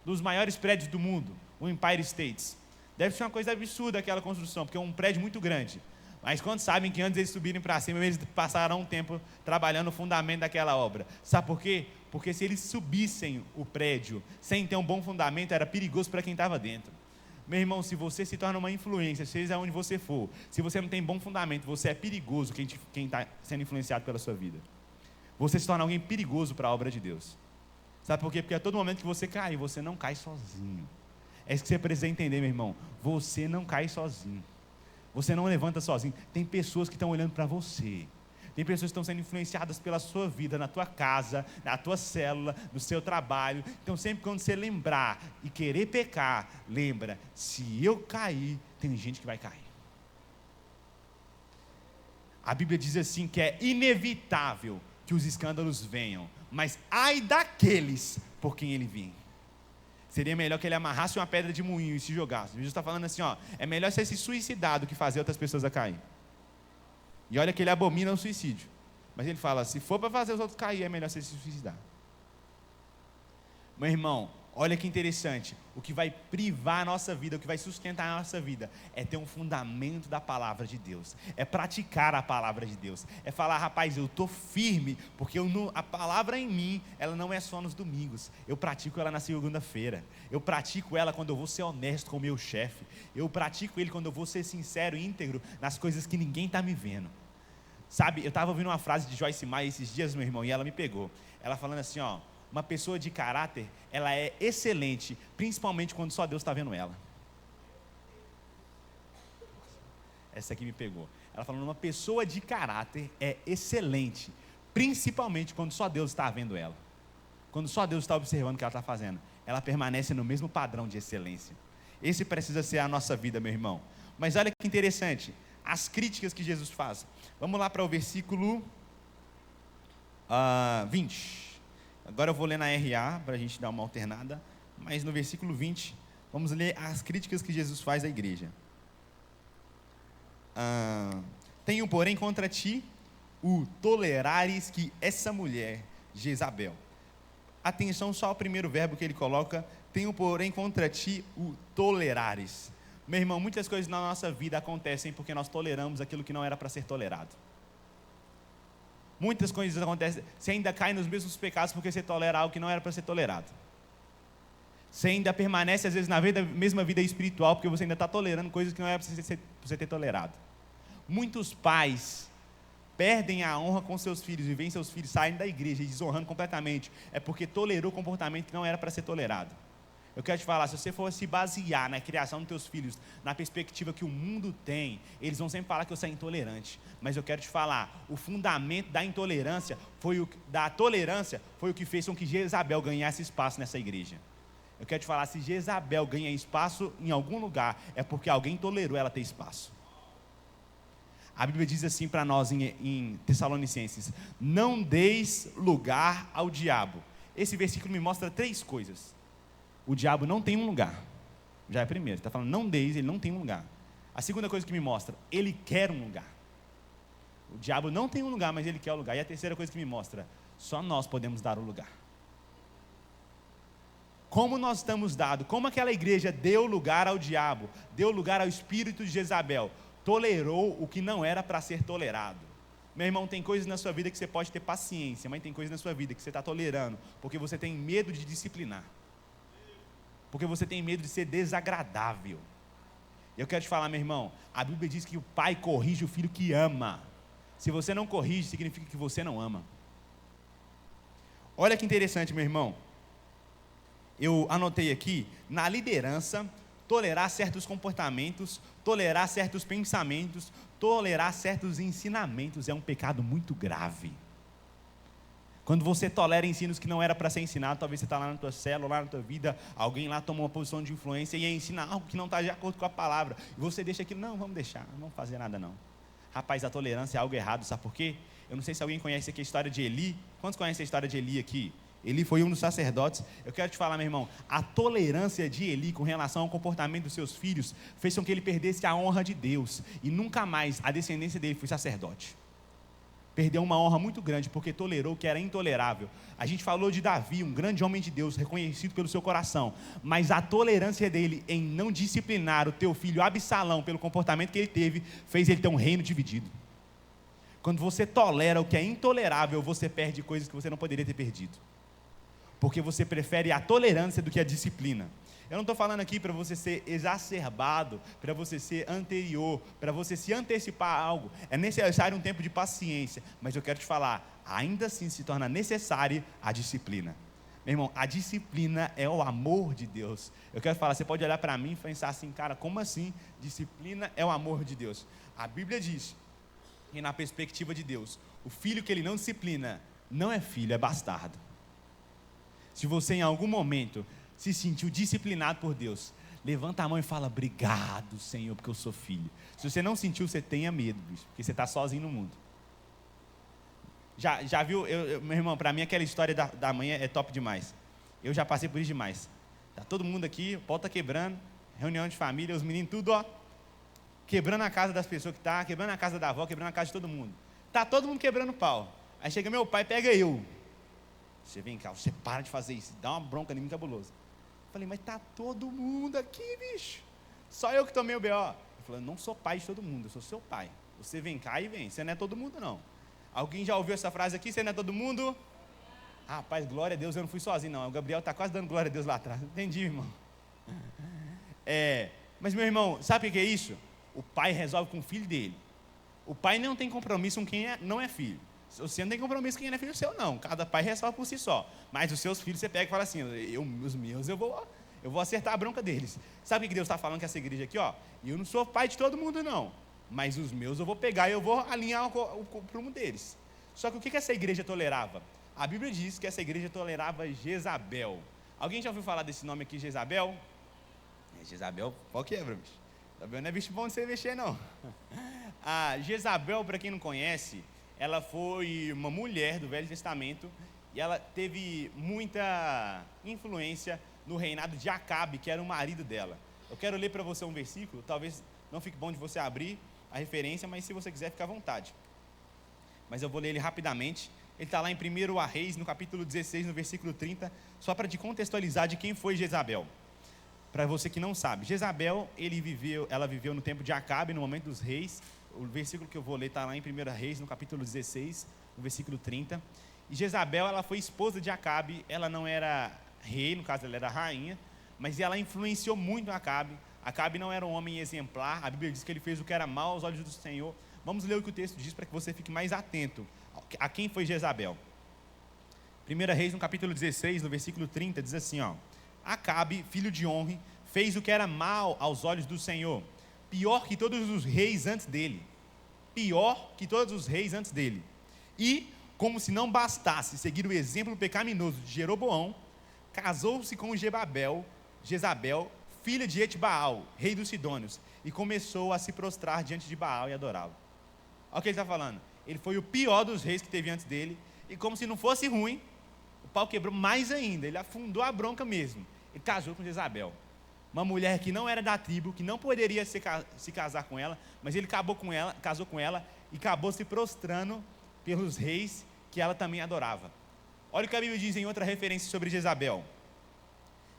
dos maiores prédios do mundo, o Empire State. Deve ser uma coisa absurda aquela construção, porque é um prédio muito grande. Mas quando sabem que antes eles subirem para cima, eles passaram um tempo trabalhando no fundamento daquela obra. Sabe por quê? Porque se eles subissem o prédio sem ter um bom fundamento, era perigoso para quem estava dentro. Meu irmão, se você se torna uma influência, seja onde você for, se você não tem bom fundamento, você é perigoso quem está sendo influenciado pela sua vida. Você se torna alguém perigoso para a obra de Deus. Sabe por quê? Porque a todo momento que você cai, você não cai sozinho. É isso que você precisa entender, meu irmão. Você não cai sozinho. Você não levanta sozinho. Tem pessoas que estão olhando para você. Tem pessoas que estão sendo influenciadas pela sua vida, na tua casa, na tua célula, no seu trabalho. Então sempre quando você lembrar e querer pecar, lembra, se eu cair, tem gente que vai cair. A Bíblia diz assim que é inevitável que os escândalos venham, mas ai daqueles por quem ele vem. Seria melhor que ele amarrasse uma pedra de moinho e se jogasse. Jesus está falando assim, ó, é melhor você se suicidar do que fazer outras pessoas a cair. E olha que ele abomina o suicídio. Mas ele fala, se for para fazer os outros cair, é melhor você se suicidar. Meu irmão, olha que interessante. O que vai privar a nossa vida, o que vai sustentar a nossa vida, é ter um fundamento da palavra de Deus. É praticar a palavra de Deus. É falar, rapaz, eu estou firme, porque a palavra em mim, ela não é só nos domingos. Eu pratico ela na segunda-feira. Eu pratico ela quando eu vou ser honesto com o meu chefe. Eu pratico ele quando eu vou ser sincero e íntegro nas coisas que ninguém está me vendo. Sabe, eu estava ouvindo uma frase de Joyce Meyer esses dias, meu irmão, e ela me pegou. Ela falando assim, ó, uma pessoa de caráter, ela é excelente, principalmente quando só Deus está vendo ela. Essa aqui me pegou. Ela falando, uma pessoa de caráter é excelente, principalmente quando só Deus está vendo ela. Quando só Deus está observando o que ela está fazendo. Ela permanece no mesmo padrão de excelência. Esse precisa ser a nossa vida, meu irmão. Mas olha que interessante, as críticas que Jesus faz. Vamos lá para o versículo 20. Agora eu vou ler na RA, para a gente dar uma alternada, mas no versículo 20, vamos ler as críticas que Jesus faz à igreja. Tenho, porém, contra ti o tolerares que essa mulher, Jezabel. Atenção só ao primeiro verbo que ele coloca, tenho, porém, contra ti o tolerares. Meu irmão, muitas coisas na nossa vida acontecem porque nós toleramos aquilo que não era para ser tolerado. Muitas coisas acontecem, você ainda cai nos mesmos pecados porque você tolera algo que não era para ser tolerado. Você ainda permanece às vezes na mesma vida espiritual porque você ainda está tolerando coisas que não era para você ter tolerado. Muitos pais perdem a honra com seus filhos e veem seus filhos saírem da igreja e desonrando completamente. É porque tolerou comportamento que não era para ser tolerado. Eu quero te falar, se você for se basear na criação dos teus filhos, na perspectiva que o mundo tem, eles vão sempre falar que você é intolerante. Mas eu quero te falar, o fundamento da intolerância, da tolerância, foi o que fez com que Jezabel ganhasse espaço nessa igreja. Eu quero te falar, se Jezabel ganha espaço em algum lugar, é porque alguém tolerou ela ter espaço. A Bíblia diz assim para nós em Tessalonicenses, não deis lugar ao diabo. Esse versículo me mostra 3 coisas. O diabo não tem um lugar. Já é a primeira. Está falando, não deis, ele não tem um lugar. A segunda coisa que me mostra, ele quer um lugar. O diabo não tem um lugar, mas ele quer o lugar. E a terceira coisa que me mostra, só nós podemos dar o lugar. Como nós estamos dados, como aquela igreja deu lugar ao diabo, deu lugar ao espírito de Jezabel, tolerou o que não era para ser tolerado. Meu irmão, tem coisas na sua vida que você pode ter paciência, mas tem coisas na sua vida que você está tolerando, porque você tem medo de disciplinar. Porque você tem medo de ser desagradável. Eu quero te falar, meu irmão, a Bíblia diz que o pai corrige o filho que ama. Se você não corrige, significa que você não ama. Olha que interessante, meu irmão. Eu anotei aqui, na liderança, tolerar certos comportamentos, tolerar certos pensamentos, tolerar certos ensinamentos é um pecado muito grave. Quando você tolera ensinos que não era para ser ensinado, talvez você está lá na tua célula, lá na tua vida, alguém lá toma uma posição de influência e ensina algo que não está de acordo com a palavra, e você deixa aquilo, não, vamos deixar, não vamos fazer nada não. Rapaz, a tolerância é algo errado, sabe por quê? Eu não sei se alguém conhece aqui a história de Eli. Quantos conhecem a história de Eli aqui? Eli foi um dos sacerdotes. Eu quero te falar, meu irmão, a tolerância de Eli com relação ao comportamento dos seus filhos fez com que ele perdesse a honra de Deus, e nunca mais a descendência dele foi sacerdote. Perdeu uma honra muito grande, porque tolerou o que era intolerável. A gente falou de Davi, um grande homem de Deus, reconhecido pelo seu coração, mas a tolerância dele em não disciplinar o teu filho Absalão pelo comportamento que ele teve, fez ele ter um reino dividido. Quando você tolera o que é intolerável, você perde coisas que você não poderia ter perdido, porque você prefere a tolerância do que a disciplina. Eu não estou falando aqui para você ser exacerbado, para você ser anterior, para você se antecipar a algo. É necessário um tempo de paciência, mas eu quero te falar, ainda assim se torna necessária a disciplina. Meu irmão, a disciplina é o amor de Deus. Eu quero falar, você pode olhar para mim e pensar assim, cara, como assim? Disciplina é o amor de Deus. A Bíblia diz que na perspectiva de Deus, o filho que ele não disciplina não é filho, é bastardo. Se você em algum momento se sentiu disciplinado por Deus, levanta a mão e fala, obrigado, Senhor, porque eu sou filho. Se você não sentiu, você tenha medo, bicho, porque você está sozinho no mundo. Já viu, meu irmão, para mim aquela história da manhã é top demais. Eu já passei por isso demais. Tá todo mundo aqui, o pau tá quebrando, reunião de família, os meninos tudo, ó, quebrando a casa das pessoas que tá, quebrando a casa da avó, quebrando a casa de todo mundo. Tá todo mundo quebrando pau. Aí chega meu pai, pega eu. Você vem cá, você para de fazer isso, dá uma bronca em mim cabulosa. Falei, mas tá todo mundo aqui, bicho. Só eu que tomei o B.O. Ele falou, eu não sou pai de todo mundo, eu sou seu pai. Você vem cá e vem, você não é todo mundo não. Alguém já ouviu essa frase aqui, você não é todo mundo? Rapaz, glória a Deus, eu não fui sozinho não. O Gabriel está quase dando glória a Deus lá atrás. Entendi, irmão. Mas meu irmão, sabe o que é isso? O pai resolve com o filho dele. O pai não tem compromisso com quem não é filho. Você não tem compromisso com quem não é filho seu não. Cada pai resolve por si só. Mas os seus filhos você pega e fala assim, os meus eu vou acertar a bronca deles. Sabe o que Deus está falando com essa igreja aqui? Ó? Eu não sou pai de todo mundo não. Mas os meus eu vou pegar e eu vou alinhar o prumo deles. Só que o que essa igreja tolerava? A Bíblia diz que essa igreja tolerava Jezabel. Alguém já ouviu falar desse nome aqui, Jezabel? Jezabel, qual quebra, bicho? Jezabel não é bicho bom de você mexer, não. A Jezabel, para quem não conhece, ela foi uma mulher do Velho Testamento e ela teve muita influência no reinado de Acabe, que era o marido dela. Eu quero ler para você um versículo, talvez não fique bom de você abrir a referência, mas se você quiser, fica à vontade. Mas eu vou ler ele rapidamente. Ele está lá em 1 Reis, no capítulo 16, no versículo 30, só para te contextualizar de quem foi Jezabel. Para você que não sabe, Jezabel, ela viveu no tempo de Acabe, no momento dos reis. O versículo que eu vou ler está lá em 1 Reis, no capítulo 16, no versículo 30. E Jezabel, ela foi esposa de Acabe, ela não era rei, no caso ela era rainha, mas ela influenciou muito Acabe. Acabe não era um homem exemplar, a Bíblia diz que ele fez o que era mal aos olhos do Senhor. Vamos ler o que o texto diz para que você fique mais atento a quem foi Jezabel. 1 Reis, no capítulo 16, no versículo 30, diz assim, ó: Acabe, filho de Onre, fez o que era mal aos olhos do Senhor, pior que todos os reis antes dele. Pior que todos os reis antes dele. E, como se não bastasse seguir o exemplo pecaminoso de Jeroboão, casou-se com Jezabel, filha de Etbaal, rei dos Sidônios, e começou a se prostrar diante de Baal e adorá-lo. Olha o que ele está falando. Ele foi o pior dos reis que teve antes dele, e como se não fosse ruim, o pau quebrou mais ainda, ele afundou a bronca mesmo. Ele casou com Jezabel, uma mulher que não era da tribo, que não poderia se casar com ela, mas ele casou com ela e acabou se prostrando pelos reis que ela também adorava. Olha o que a Bíblia diz em outra referência sobre Jezabel: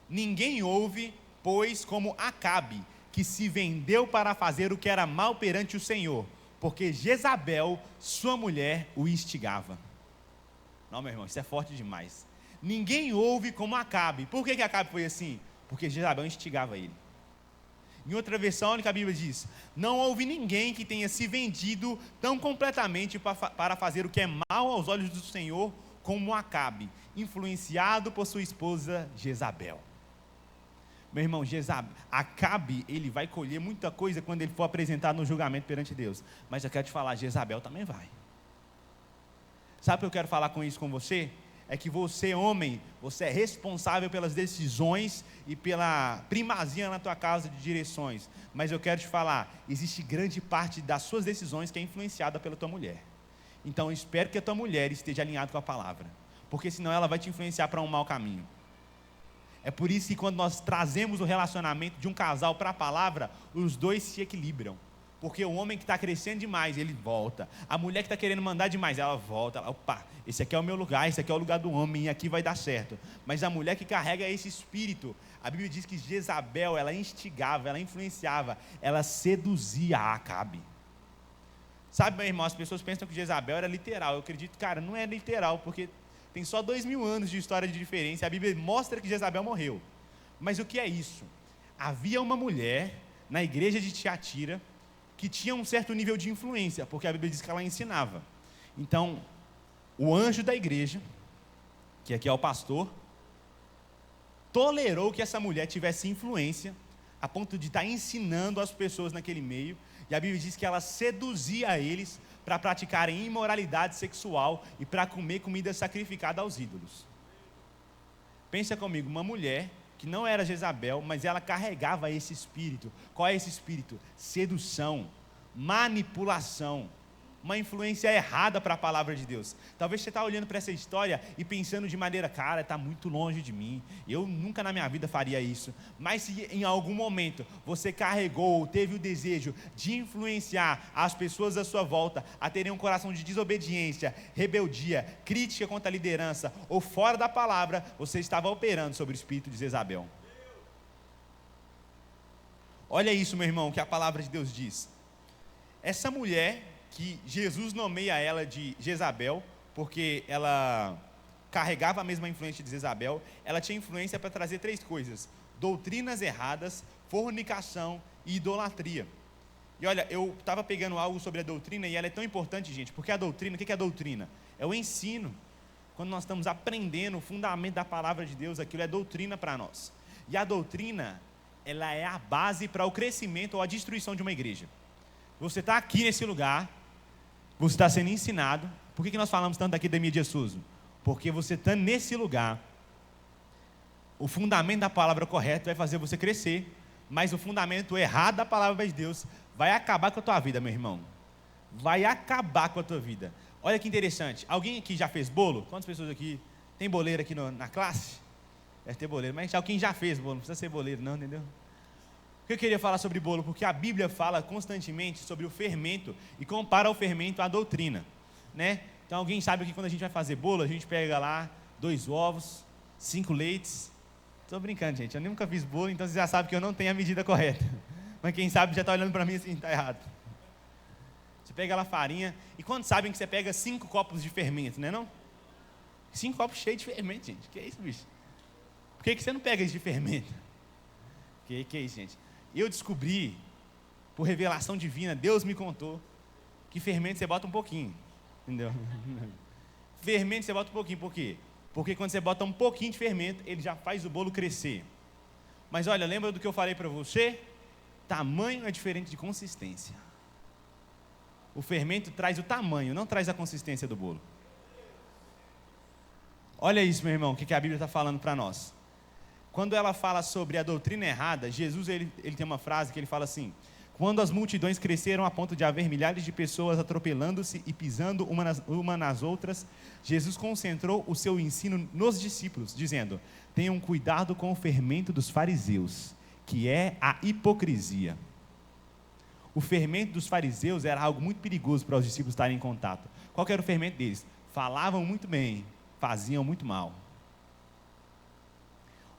ninguém houve, pois, como Acabe, que se vendeu para fazer o que era mal perante o Senhor, porque Jezabel, sua mulher, o instigava. Não, meu irmão, isso é forte demais. Ninguém ouve como Acabe. Por que Acabe foi assim? Porque Jezabel instigava ele. Em outra versão, olha o que a Bíblia diz: não houve ninguém que tenha se vendido tão completamente para fazer o que é mal aos olhos do Senhor como Acabe, influenciado por sua esposa Jezabel. Meu irmão, Acabe, ele vai colher muita coisa quando ele for apresentado no julgamento perante Deus. Mas eu quero te falar, Jezabel também vai. Sabe o que eu quero falar com isso com você? É que você, homem, você é responsável pelas decisões e pela primazia na tua casa de direções. Mas eu quero te falar, existe grande parte das suas decisões que é influenciada pela tua mulher. Então eu espero que a tua mulher esteja alinhada com a palavra, porque senão ela vai te influenciar para um mau caminho. É por isso que quando nós trazemos o relacionamento de um casal para a palavra, os dois se equilibram. Porque o homem que está crescendo demais, ele volta. A mulher que está querendo mandar demais, ela volta. Opa, esse aqui é o meu lugar, esse aqui é o lugar do homem, e aqui vai dar certo. Mas a mulher que carrega esse espírito, a Bíblia diz que Jezabel, ela instigava, ela influenciava, ela seduzia a Acabe. Sabe, meu irmão, as pessoas pensam que Jezabel era literal. Eu acredito, cara, não é literal, porque tem só 2000 anos de história de diferença. A Bíblia mostra que Jezabel morreu. Mas o que é isso? Havia uma mulher na igreja de Tiatira que tinha um certo nível de influência, porque a Bíblia diz que ela ensinava. Então, o anjo da igreja, que aqui é o pastor, tolerou que essa mulher tivesse influência, a ponto de estar ensinando as pessoas naquele meio, e a Bíblia diz que ela seduzia eles para praticarem imoralidade sexual e para comer comida sacrificada aos ídolos. Pensa comigo, uma mulher que não era Jezabel, mas ela carregava esse espírito. Qual é esse espírito? Sedução, manipulação, uma influência errada para a palavra de Deus. Talvez você está olhando para essa história e pensando de maneira, cara, está muito longe de mim, eu nunca na minha vida faria isso. Mas se em algum momento você carregou ou teve o desejo de influenciar as pessoas à sua volta a terem um coração de desobediência, rebeldia, crítica contra a liderança ou fora da palavra, você estava operando sobre o espírito de Jezabel. Olha isso, meu irmão, que a palavra de Deus diz. Essa mulher, que Jesus nomeia ela de Jezabel, porque ela carregava a mesma influência de Jezabel, ela tinha influência para trazer 3 coisas: doutrinas erradas, fornicação e idolatria. E olha, eu estava pegando algo sobre a doutrina, e ela é tão importante, gente, porque a doutrina, o que é a doutrina? É o ensino. Quando nós estamos aprendendo o fundamento da palavra de Deus, aquilo é doutrina para nós. E a doutrina, ela é a base para o crescimento ou a destruição de uma igreja. Você está aqui nesse lugar, você está sendo ensinado. Por que nós falamos tanto aqui da mídia Suso? Porque você está nesse lugar, o fundamento da palavra correta vai fazer você crescer, mas o fundamento errado da palavra de Deus vai acabar com a tua vida, meu irmão. Vai acabar com a tua vida. Olha que interessante, alguém aqui já fez bolo? Quantas pessoas aqui, tem boleiro aqui na classe? Deve ter boleiro, mas alguém já fez bolo, não precisa ser boleiro não, entendeu? Por que eu queria falar sobre bolo? Porque a Bíblia fala constantemente sobre o fermento e compara o fermento à doutrina, né? Então alguém sabe que quando a gente vai fazer bolo, a gente pega lá 2 ovos, 5 leites. Estou brincando, gente, eu nunca fiz bolo, então você já sabe que eu não tenho a medida correta. Mas quem sabe já está olhando para mim assim, está errado. Você pega lá a farinha, e quando sabem que você pega 5 copos de fermento, né não? 5 copos cheios de fermento, gente, que é isso, bicho? Por que você não pega isso de fermento? Que é isso, gente? Eu descobri, por revelação divina, Deus me contou, que fermento você bota um pouquinho, entendeu? Fermento você bota um pouquinho, por quê? Porque quando você bota um pouquinho de fermento, ele já faz o bolo crescer. Mas olha, lembra do que eu falei para você? Tamanho é diferente de consistência. O fermento traz o tamanho, não traz a consistência do bolo. Olha isso, meu irmão, o que a Bíblia está falando para nós. Quando ela fala sobre a doutrina errada, Jesus ele tem uma frase que ele fala assim: quando as multidões cresceram a ponto de haver milhares de pessoas atropelando-se e pisando uma nas outras, Jesus concentrou o seu ensino nos discípulos, dizendo: tenham cuidado com o fermento dos fariseus, que é a hipocrisia. O fermento dos fariseus era algo muito perigoso para os discípulos estarem em contato. Qual que era o fermento deles? Falavam muito bem, faziam muito mal.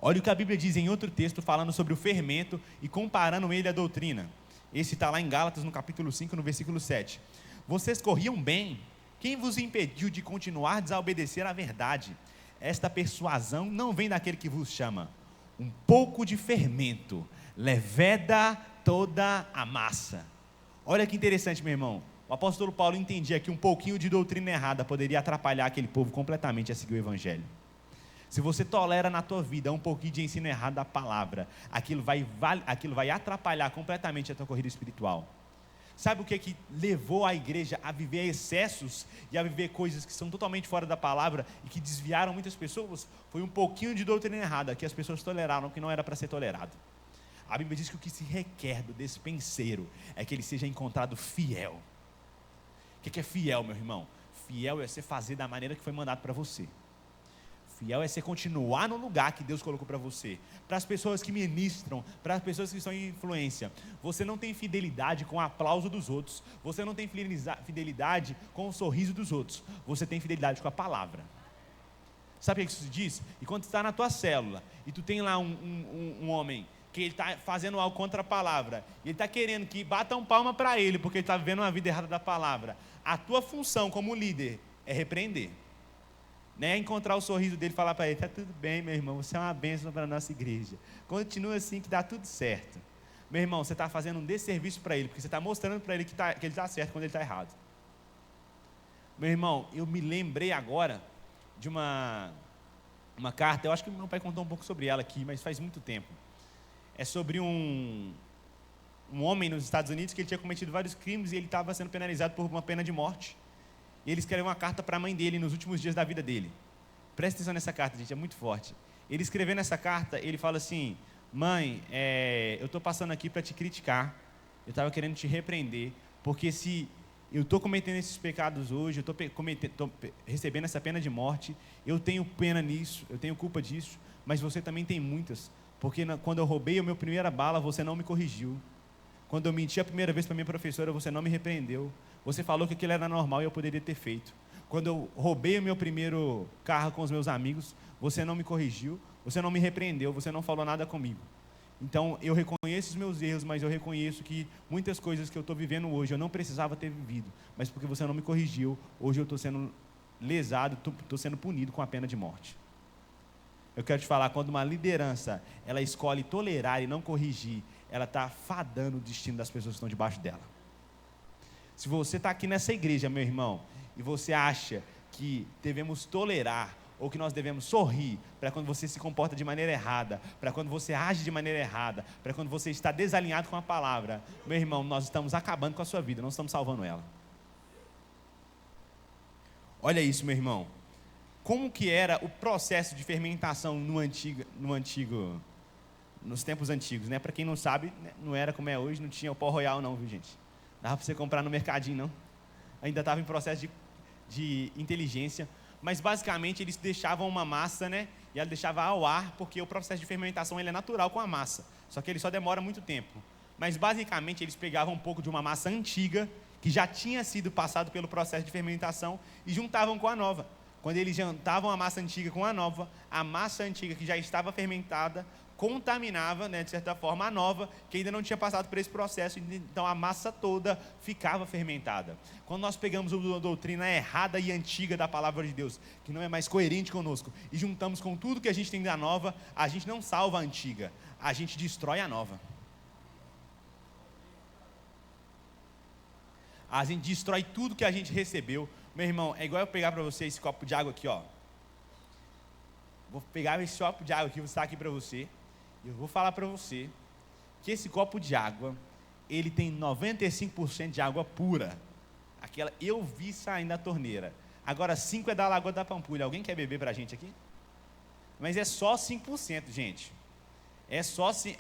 Olha o que a Bíblia diz em outro texto, falando sobre o fermento e comparando ele à doutrina. Esse está lá em Gálatas, no capítulo 5, no versículo 7. Vocês corriam bem. Quem vos impediu de continuar a obedecer à verdade? Esta persuasão não vem daquele que vos chama. Um pouco de fermento leveda toda a massa. Olha que interessante, meu irmão. O apóstolo Paulo entendia que um pouquinho de doutrina errada poderia atrapalhar aquele povo completamente a seguir o evangelho. Se você tolera na tua vida um pouquinho de ensino errado da palavra, aquilo vai atrapalhar completamente a tua corrida espiritual. Sabe o que levou a igreja a viver excessos e a viver coisas que são totalmente fora da palavra e que desviaram muitas pessoas? Foi um pouquinho de doutrina errada que as pessoas toleraram, que não era para ser tolerado. A Bíblia diz que o que se requer do despenseiro é que ele seja encontrado fiel. O que é fiel, meu irmão? Fiel é você fazer da maneira que foi mandado para você. Fiel é você continuar no lugar que Deus colocou para você. Para as pessoas que ministram, para as pessoas que estão em influência. Você não tem fidelidade com o aplauso dos outros. Você não tem fidelidade com o sorriso dos outros. Você tem fidelidade com a palavra. Sabe o que isso diz? E quando você está na tua célula, e tu tem lá um homem que ele está fazendo algo contra a palavra, e ele está querendo que batam palma para ele, porque ele está vivendo uma vida errada da palavra. A tua função como líder é repreender. Né? Encontrar o sorriso dele e falar para ele: está tudo bem, meu irmão, você é uma bênção para a nossa igreja. Continua assim que dá tudo certo. Meu irmão, você está fazendo um desserviço para ele, porque você está mostrando para ele que ele está certo quando ele está errado. Meu irmão, eu me lembrei agora de uma carta, eu acho que meu pai contou um pouco sobre ela aqui, mas faz muito tempo. É sobre um homem nos Estados Unidos que ele tinha cometido vários crimes e ele estava sendo penalizado por uma pena de morte. E ele escreveu uma carta para a mãe dele nos últimos dias da vida dele. Presta atenção nessa carta, gente, é muito forte. Ele escrevendo essa carta, ele fala assim: mãe, eu estou passando aqui para te criticar, eu estava querendo te repreender, porque se eu estou cometendo esses pecados hoje, eu estou recebendo essa pena de morte, eu tenho pena nisso, eu tenho culpa disso, mas você também tem muitas, porque quando eu roubei a minha primeira bala, você não me corrigiu. Quando eu menti a primeira vez para minha professora, você não me repreendeu. Você falou que aquilo era normal e eu poderia ter feito. Quando eu roubei o meu primeiro carro com os meus amigos, você não me corrigiu, você não me repreendeu, você não falou nada comigo. Então, eu reconheço os meus erros, mas eu reconheço que muitas coisas que eu estou vivendo hoje, eu não precisava ter vivido. Mas porque você não me corrigiu, hoje eu estou sendo lesado, estou sendo punido com a pena de morte. Eu quero te falar, quando uma liderança, ela escolhe tolerar e não corrigir, ela está fadando o destino das pessoas que estão debaixo dela. Se você está aqui nessa igreja, meu irmão, e você acha que devemos tolerar, ou que nós devemos sorrir, para quando você se comporta de maneira errada, para quando você age de maneira errada, para quando você está desalinhado com a palavra, meu irmão, nós estamos acabando com a sua vida, não estamos salvando ela. Olha isso, meu irmão. Como que era o processo de fermentação nos tempos antigos, né? Para quem não sabe, né? Não era como é hoje, não tinha o pó royal não, viu, gente? Dava para você comprar no mercadinho, não. Ainda estava em processo de inteligência. Mas basicamente eles deixavam uma massa, né? E ela deixava ao ar, porque o processo de fermentação ele é natural com a massa. Só que ele só demora muito tempo. Mas basicamente eles pegavam um pouco de uma massa antiga, que já tinha sido passado pelo processo de fermentação, e juntavam com a nova. Quando eles juntavam a massa antiga com a nova, a massa antiga que já estava fermentada contaminava, né, de certa forma, a nova, que ainda não tinha passado por esse processo, então a massa toda ficava fermentada. Quando nós pegamos uma doutrina errada e antiga da palavra de Deus, que não é mais coerente conosco, e juntamos com tudo que a gente tem da nova, a gente não salva a antiga, a gente destrói a nova. A gente destrói tudo que a gente recebeu. Meu irmão, é igual eu pegar para você esse copo de água aqui, ó. Vou pegar esse copo de água aqui, vou estar aqui para você. E eu vou falar para você que esse copo de água, ele tem 95% de água pura. Aquela eu vi saindo da torneira. Agora 5% é da Lagoa da Pampulha. Alguém quer beber para a gente aqui? Mas é só 5%, gente. É só 5%,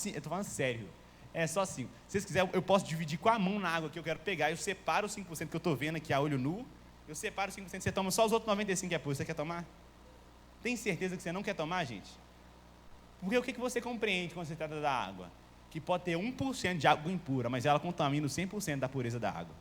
eu estou falando sério. É só 5%. Se vocês quiserem, eu posso dividir com a mão na água que eu quero pegar. Eu separo os 5% que eu estou vendo aqui a olho nu. Eu separo os 5%, você toma só os outros 95% que é puro. Você quer tomar? Tem certeza que você não quer tomar, gente? Porque o que você compreende quando você trata da água? Que pode ter 1% de água impura, mas ela contamina 100% da pureza da água.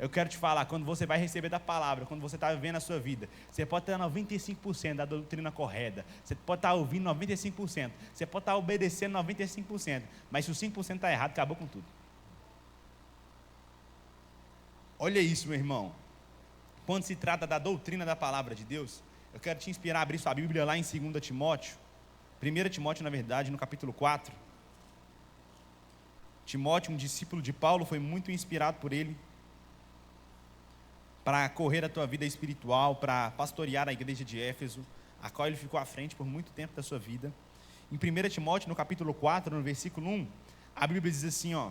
Eu quero te falar, quando você vai receber da palavra, quando você está vivendo a sua vida, você pode ter 95% da doutrina correta, você pode estar ouvindo 95%, você pode estar obedecendo 95%, mas se o 5% está errado, acabou com tudo. Olha isso, meu irmão. Quando se trata da doutrina da palavra de Deus, eu quero te inspirar a abrir sua Bíblia lá em 2 Timóteo, 1 Timóteo, na verdade, no capítulo 4. Timóteo, um discípulo de Paulo, foi muito inspirado por ele para correr a tua vida espiritual, para pastorear a igreja de Éfeso, a qual ele ficou à frente por muito tempo da sua vida. Em 1 Timóteo, no capítulo 4, no versículo 1, a Bíblia diz assim, ó: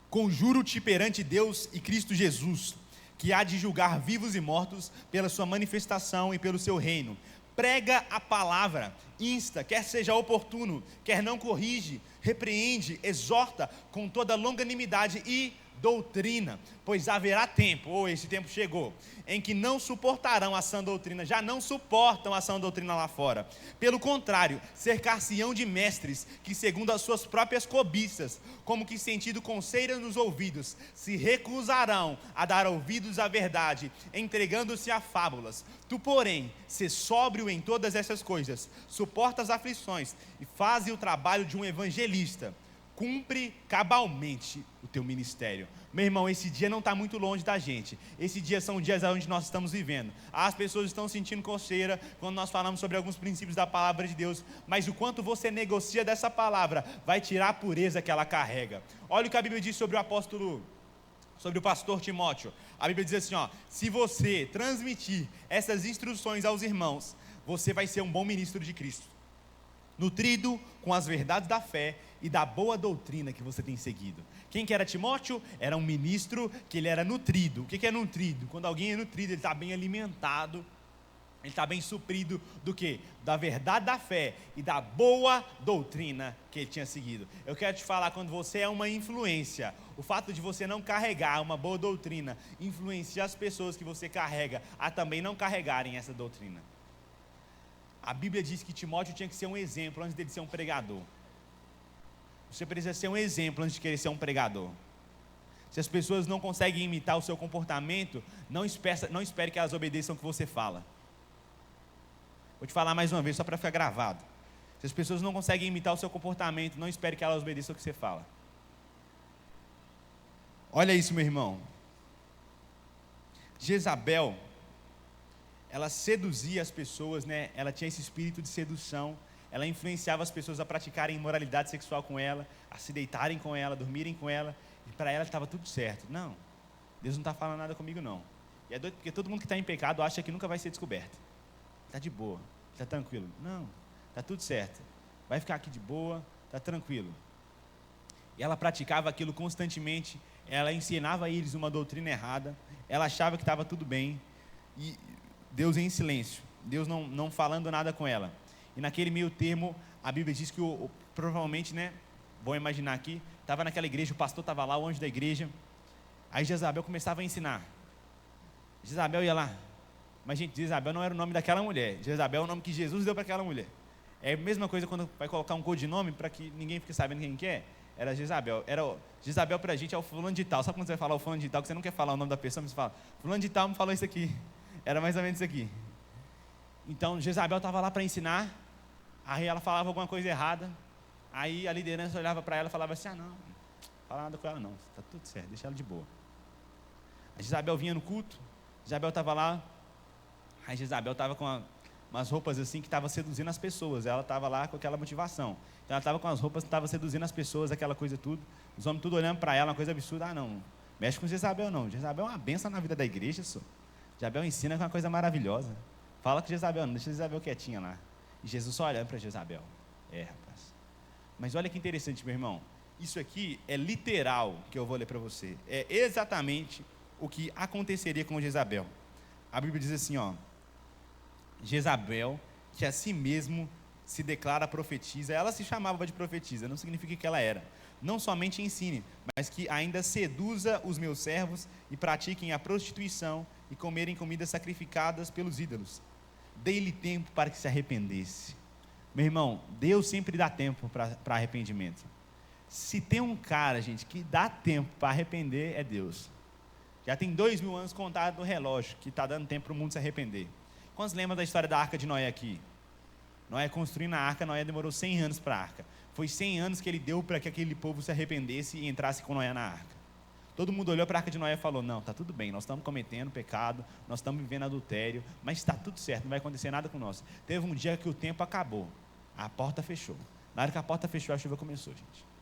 conjuro-te perante Deus e Cristo Jesus, que há de julgar vivos e mortos pela sua manifestação e pelo seu reino. Prega a palavra, insta, quer seja oportuno, quer não, corrige, repreende, exorta com toda longanimidade e doutrina, pois haverá tempo, ou esse tempo chegou, em que não suportarão a sã doutrina, já não suportam a sã doutrina lá fora. Pelo contrário, cercar-se-ão de mestres, que segundo as suas próprias cobiças, como que sentindo conceira nos ouvidos, se recusarão a dar ouvidos à verdade, entregando-se a fábulas. Tu, porém, sê sóbrio em todas essas coisas, suporta as aflições e faze o trabalho de um evangelista. Cumpre cabalmente o teu ministério. Meu irmão, esse dia não está muito longe da gente. Esse dia são dias onde nós estamos vivendo. As pessoas estão sentindo coceira quando nós falamos sobre alguns princípios da palavra de Deus, mas o quanto você negocia dessa palavra vai tirar a pureza que ela carrega. Olha o que a Bíblia diz sobre o pastor Timóteo. A Bíblia diz assim, ó: se você transmitir essas instruções aos irmãos, você vai ser um bom ministro de Cristo, nutrido com as verdades da fé e da boa doutrina que você tem seguido. Quem que era Timóteo? Era um ministro que ele era nutrido. O que é nutrido? Quando alguém é nutrido, ele está bem alimentado, ele está bem suprido do quê? Da verdade da fé e da boa doutrina que ele tinha seguido. Eu quero te falar, quando você é uma influência, o fato de você não carregar uma boa doutrina influencia as pessoas que você carrega a também não carregarem essa doutrina. A Bíblia diz que Timóteo tinha que ser um exemplo antes dele ser um pregador. Você precisa ser um exemplo antes de querer ser um pregador. Se as pessoas não conseguem imitar o seu comportamento, não espere que elas obedeçam o que você fala. Vou te falar mais uma vez, só para ficar gravado. Se as pessoas não conseguem imitar o seu comportamento, não espere que elas obedeçam o que você fala. Olha isso, meu irmão. Jezabel, ela seduzia as pessoas, né? Ela tinha esse espírito de sedução. Ela influenciava as pessoas a praticarem imoralidade sexual com ela, a se deitarem com ela, dormirem com ela, e para ela estava tudo certo. Não, Deus não está falando nada comigo não. E é doido porque todo mundo que está em pecado acha que nunca vai ser descoberto. Está de boa, está tranquilo. Não, está tudo certo. Vai ficar aqui de boa, está tranquilo. E ela praticava aquilo constantemente, ela ensinava a eles uma doutrina errada, ela achava que estava tudo bem, e Deus em silêncio, Deus não falando nada com ela. E naquele meio termo, a Bíblia diz que provavelmente, né, vou imaginar aqui, estava naquela igreja, o pastor estava lá, o anjo da igreja, aí Jezabel começava a ensinar. Jezabel ia lá, mas gente, Jezabel não era o nome daquela mulher, Jezabel é o nome que Jesus deu para aquela mulher. É a mesma coisa quando vai colocar um codinome para que ninguém fique sabendo quem que é. Era Jezabel. Jezabel para a gente é o fulano de tal. Sabe quando você vai falar o fulano de tal, que você não quer falar o nome da pessoa, mas você fala, fulano de tal me falou isso aqui. Era mais ou menos isso aqui. Então Jezabel estava lá para ensinar. Aí ela falava alguma coisa errada, aí a liderança olhava para ela e falava assim, não fala nada com ela não, está tudo certo, deixa ela de boa. A Jezabel vinha no culto, Jezabel estava lá, aí Jezabel estava com umas roupas assim que estava seduzindo as pessoas, ela estava lá com aquela motivação, então ela estava com as roupas que estava seduzindo as pessoas, aquela coisa tudo, os homens tudo olhando para ela, uma coisa absurda, não mexe com Jezabel não, Jezabel é uma bênção na vida da igreja, só. Jezabel ensina que é uma coisa maravilhosa, fala com Jezabel, não deixa Jezabel quietinha lá. E Jesus só olhando para Jezabel. Rapaz. Mas olha que interessante, meu irmão. Isso aqui é literal que eu vou ler para você. É exatamente o que aconteceria com Jezabel. A Bíblia diz assim, ó: Jezabel, que a si mesmo se declara profetisa, ela se chamava de profetisa, não significa que ela era. Não somente ensine, mas que ainda seduza os meus servos e pratiquem a prostituição e comerem comidas sacrificadas pelos ídolos. Dei-lhe tempo para que se arrependesse. Meu irmão, Deus sempre dá tempo para arrependimento. Se tem um cara, gente, que dá tempo para arrepender, é Deus. Já tem 2000 anos contado no relógio, que está dando tempo para o mundo se arrepender. Quantos lembram da história da Arca de Noé aqui? Noé construindo a Arca, Noé demorou 100 anos para a Arca. Foi 100 anos que ele deu para que aquele povo se arrependesse e entrasse com Noé na Arca. Todo mundo olhou para a Arca de Noé e falou, não, está tudo bem, nós estamos cometendo pecado, nós estamos vivendo adultério, mas está tudo certo, não vai acontecer nada com nós. Teve um dia que o tempo acabou, a porta fechou. Na hora que a porta fechou, a chuva começou, gente.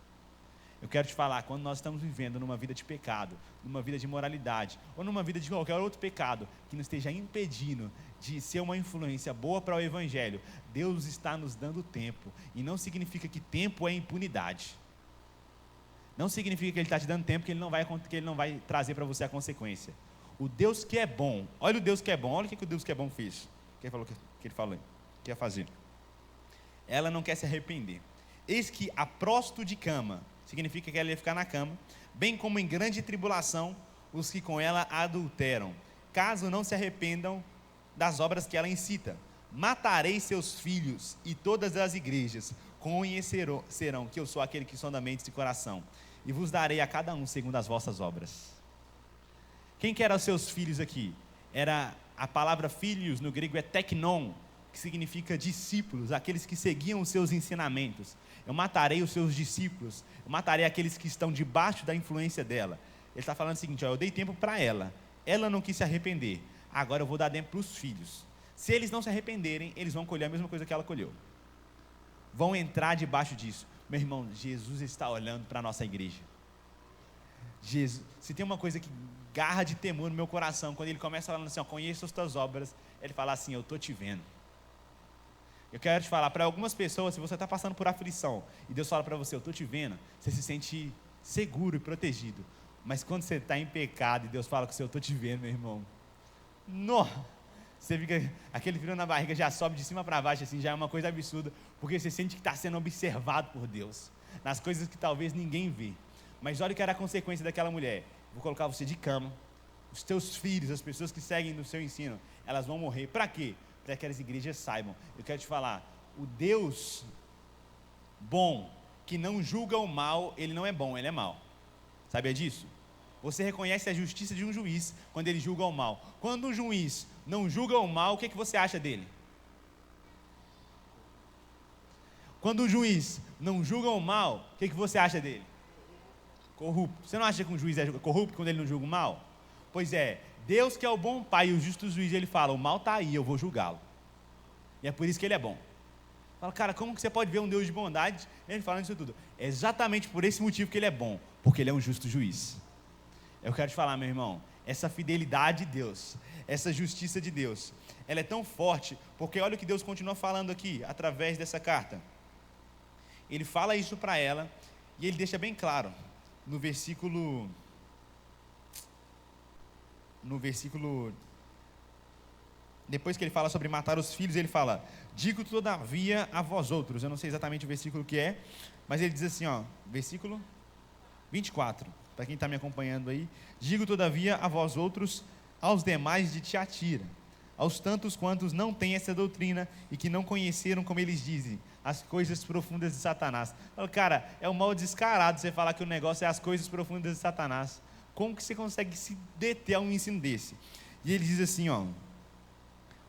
Eu quero te falar, quando nós estamos vivendo numa vida de pecado, numa vida de imoralidade, ou numa vida de qualquer outro pecado, que nos esteja impedindo de ser uma influência boa para o Evangelho, Deus está nos dando tempo, e não significa que tempo é impunidade. Não significa que Ele está te dando tempo que Ele não vai trazer para você a consequência. O Deus que é bom, olha o Deus que é bom, olha o que o Deus que é bom fez. Que Ele falou que ia fazer. Ela não quer se arrepender. Eis que a prosto de cama, significa que ela ia ficar na cama, bem como em grande tribulação os que com ela adulteram, caso não se arrependam das obras que ela incita. Matarei seus filhos, e todas as igrejas conhecerão que eu sou aquele que sonda mentes e coração, e vos darei a cada um segundo as vossas obras. Quem que eram os seus filhos aqui? Era a palavra filhos no grego é teknon, que significa discípulos, aqueles que seguiam os seus ensinamentos. Eu matarei os seus discípulos, eu matarei aqueles que estão debaixo da influência dela. Ele está falando o seguinte, eu dei tempo para ela não quis se arrepender, agora eu vou dar tempo para os filhos. Se eles não se arrependerem, eles vão colher a mesma coisa que ela colheu, vão entrar debaixo disso. Meu irmão, Jesus está olhando para a nossa igreja. Jesus, se tem uma coisa que garra de temor no meu coração, quando Ele começa falando assim, conheço as tuas obras, Ele fala assim, eu estou te vendo. Eu quero te falar, para algumas pessoas, se você está passando por aflição, e Deus fala para você, eu estou te vendo, você se sente seguro e protegido. Mas quando você está em pecado, e Deus fala com você, eu estou te vendo, meu irmão, você fica, aquele frio na barriga já sobe de cima para baixo, assim, já é uma coisa absurda, porque você sente que está sendo observado por Deus, nas coisas que talvez ninguém vê. Mas olha o que era a consequência daquela mulher, vou colocar você de cama, os teus filhos, as pessoas que seguem no seu ensino, elas vão morrer, para quê? Para que as igrejas saibam. Eu quero te falar, o Deus bom, que não julga o mal, Ele não é bom, Ele é mau. Sabia disso? Você reconhece a justiça de um juiz quando ele julga o mal. Quando um juiz não julga o mal, o que você acha dele? Quando o juiz não julga o mal, o que você acha dele? Corrupto. Você não acha que um juiz é corrupto quando ele não julga o mal? Pois é, Deus que é o bom pai e o justo juiz, Ele fala, o mal está aí, eu vou julgá-lo. E é por isso que Ele é bom. Fala, cara, como que você pode ver um Deus de bondade? Ele falando isso tudo. É exatamente por esse motivo que Ele é bom, porque Ele é um justo juiz. Eu quero te falar, meu irmão, essa fidelidade de Deus, essa justiça de Deus, ela é tão forte, porque olha o que Deus continua falando aqui, através dessa carta. Ele fala isso para ela, e Ele deixa bem claro, no versículo, depois que Ele fala sobre matar os filhos, Ele fala, digo todavia a vós outros, eu não sei exatamente o versículo que é, mas Ele diz assim, versículo 24, para quem está me acompanhando aí, digo todavia a vós outros, aos demais de Tiatira, aos tantos quantos não têm essa doutrina e que não conheceram, como eles dizem, as coisas profundas de Satanás. Cara, é um mal descarado você falar que o negócio é as coisas profundas de Satanás. Como que você consegue se deter a um ensino desse? E ele diz assim,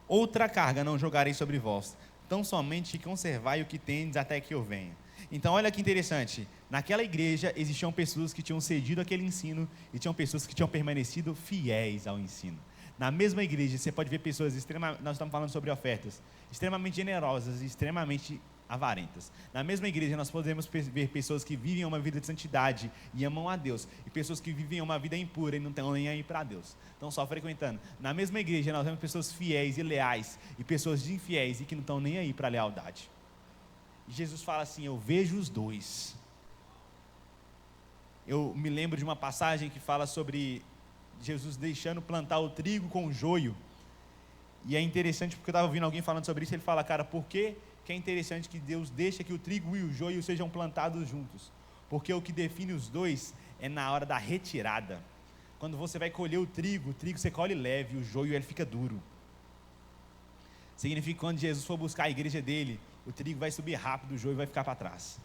outra carga não jogarei sobre vós, tão somente que conservai o que tendes até que eu venha. Então olha que interessante, naquela igreja existiam pessoas que tinham cedido aquele ensino e tinham pessoas que tinham permanecido fiéis ao ensino. Na mesma igreja você pode ver pessoas nós estamos falando sobre ofertas, extremamente generosas e extremamente avarentas. Na mesma igreja nós podemos ver pessoas que vivem uma vida de santidade e amam a Deus, e pessoas que vivem uma vida impura e não estão nem aí para Deus, estão só frequentando. Na mesma igreja nós vemos pessoas fiéis e leais e pessoas infiéis e que não estão nem aí para a lealdade. E Jesus fala assim, eu vejo os dois. Eu me lembro de uma passagem que fala sobre Jesus deixando plantar o trigo com o joio, e é interessante porque eu estava ouvindo alguém falando sobre isso, ele fala, cara, por que é interessante que Deus deixa que o trigo e o joio sejam plantados juntos? Porque o que define os dois é na hora da retirada. Quando você vai colher o trigo você colhe leve, o joio ele fica duro. Significa que quando Jesus for buscar a igreja dele, o trigo vai subir rápido, o joio vai ficar para trás.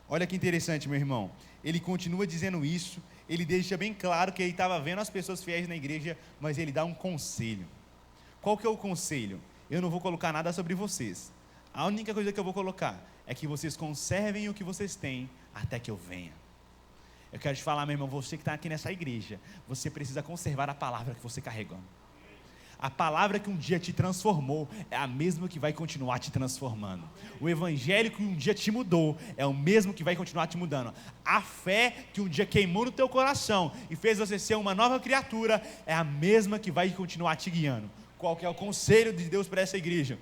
Olha que interessante, meu irmão. Ele continua dizendo isso, ele deixa bem claro que ele estava vendo as pessoas fiéis na igreja, mas ele dá um conselho. Qual que é o conselho? Eu não vou colocar nada sobre vocês. A única coisa que eu vou colocar é que vocês conservem o que vocês têm até que eu venha. Eu quero te falar, meu irmão, você que está aqui nessa igreja, você precisa conservar a palavra que você carregou. A palavra que um dia te transformou é a mesma que vai continuar te transformando. O evangelho que um dia te mudou é o mesmo que vai continuar te mudando. A fé que um dia queimou no teu coração e fez você ser uma nova criatura é a mesma que vai continuar te guiando. Qual que é o conselho de Deus para essa igreja?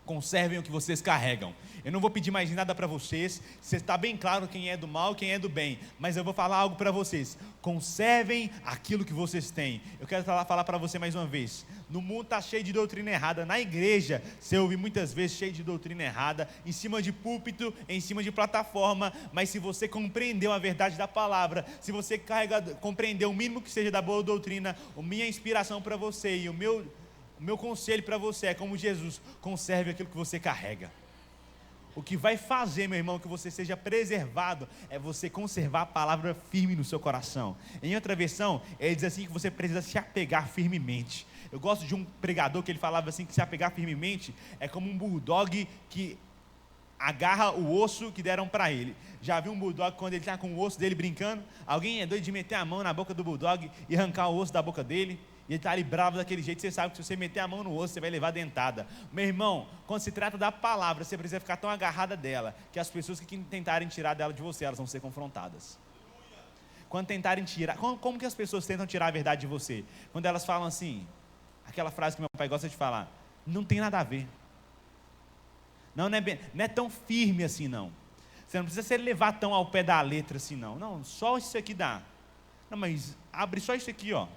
Conservem o que vocês carregam. Eu não vou pedir mais nada para vocês. Você está bem claro quem é do mal, quem é do bem. Mas eu vou falar algo para vocês. Conservem aquilo que vocês têm. Eu quero falar para você mais uma vez. No mundo está cheio de doutrina errada. Na igreja, você ouve muitas vezes cheio de doutrina errada, em cima de púlpito, em cima de plataforma. Mas se você compreendeu a verdade da palavra, se você compreendeu o mínimo que seja da boa doutrina, a minha inspiração para você e o meu conselho para você é como Jesus: conserve aquilo que você carrega. O que vai fazer, meu irmão, que você seja preservado é você conservar a palavra firme no seu coração. Em outra versão, ele diz assim que você precisa se apegar firmemente. Eu gosto de um pregador que ele falava assim, que se apegar firmemente é como um bulldog que agarra o osso que deram para ele. Já viu um bulldog quando ele está com o osso dele brincando? Alguém é doido de meter a mão na boca do bulldog e arrancar o osso da boca dele? E ele está ali bravo daquele jeito. Você sabe que se você meter a mão no osso, você vai levar dentada. Meu irmão, quando se trata da palavra, você precisa ficar tão agarrada dela, que as pessoas que tentarem tirar dela de você, elas vão ser confrontadas. Quando tentarem tirar, como que as pessoas tentam tirar a verdade de você? Quando elas falam assim, aquela frase que meu pai gosta de falar: não tem nada a ver. Não é tão firme assim não. Você não precisa se levar tão ao pé da letra assim não. Não, só isso aqui dá. Não, mas abre só isso aqui, ó.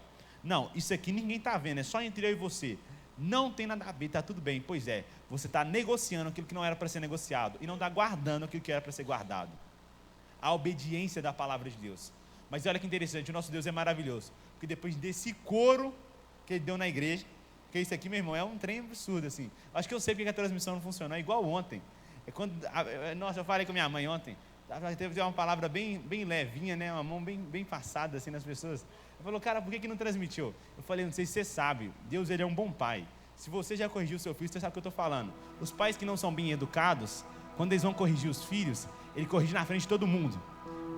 Não, isso aqui ninguém está vendo, é só entre eu e você. Não tem nada a ver, está tudo bem. Pois é, você está negociando aquilo que não era para ser negociado e não está guardando aquilo que era para ser guardado. A obediência da palavra de Deus. Mas olha que interessante, o nosso Deus é maravilhoso, porque depois desse coro que ele deu na igreja, porque isso aqui, meu irmão, é um trem absurdo assim. Acho que eu sei porque a transmissão não funcionou, é igual ontem. Nossa, eu falei com minha mãe ontem, teve uma palavra bem levinha, né? Uma mão bem passada assim nas pessoas. Ele falou: cara, por que não transmitiu? Eu falei: não sei se você sabe, Deus, ele é um bom pai. Se você já corrigiu o seu filho, você sabe o que eu estou falando. Os pais que não são bem educados, quando eles vão corrigir os filhos, ele corrige na frente de todo mundo.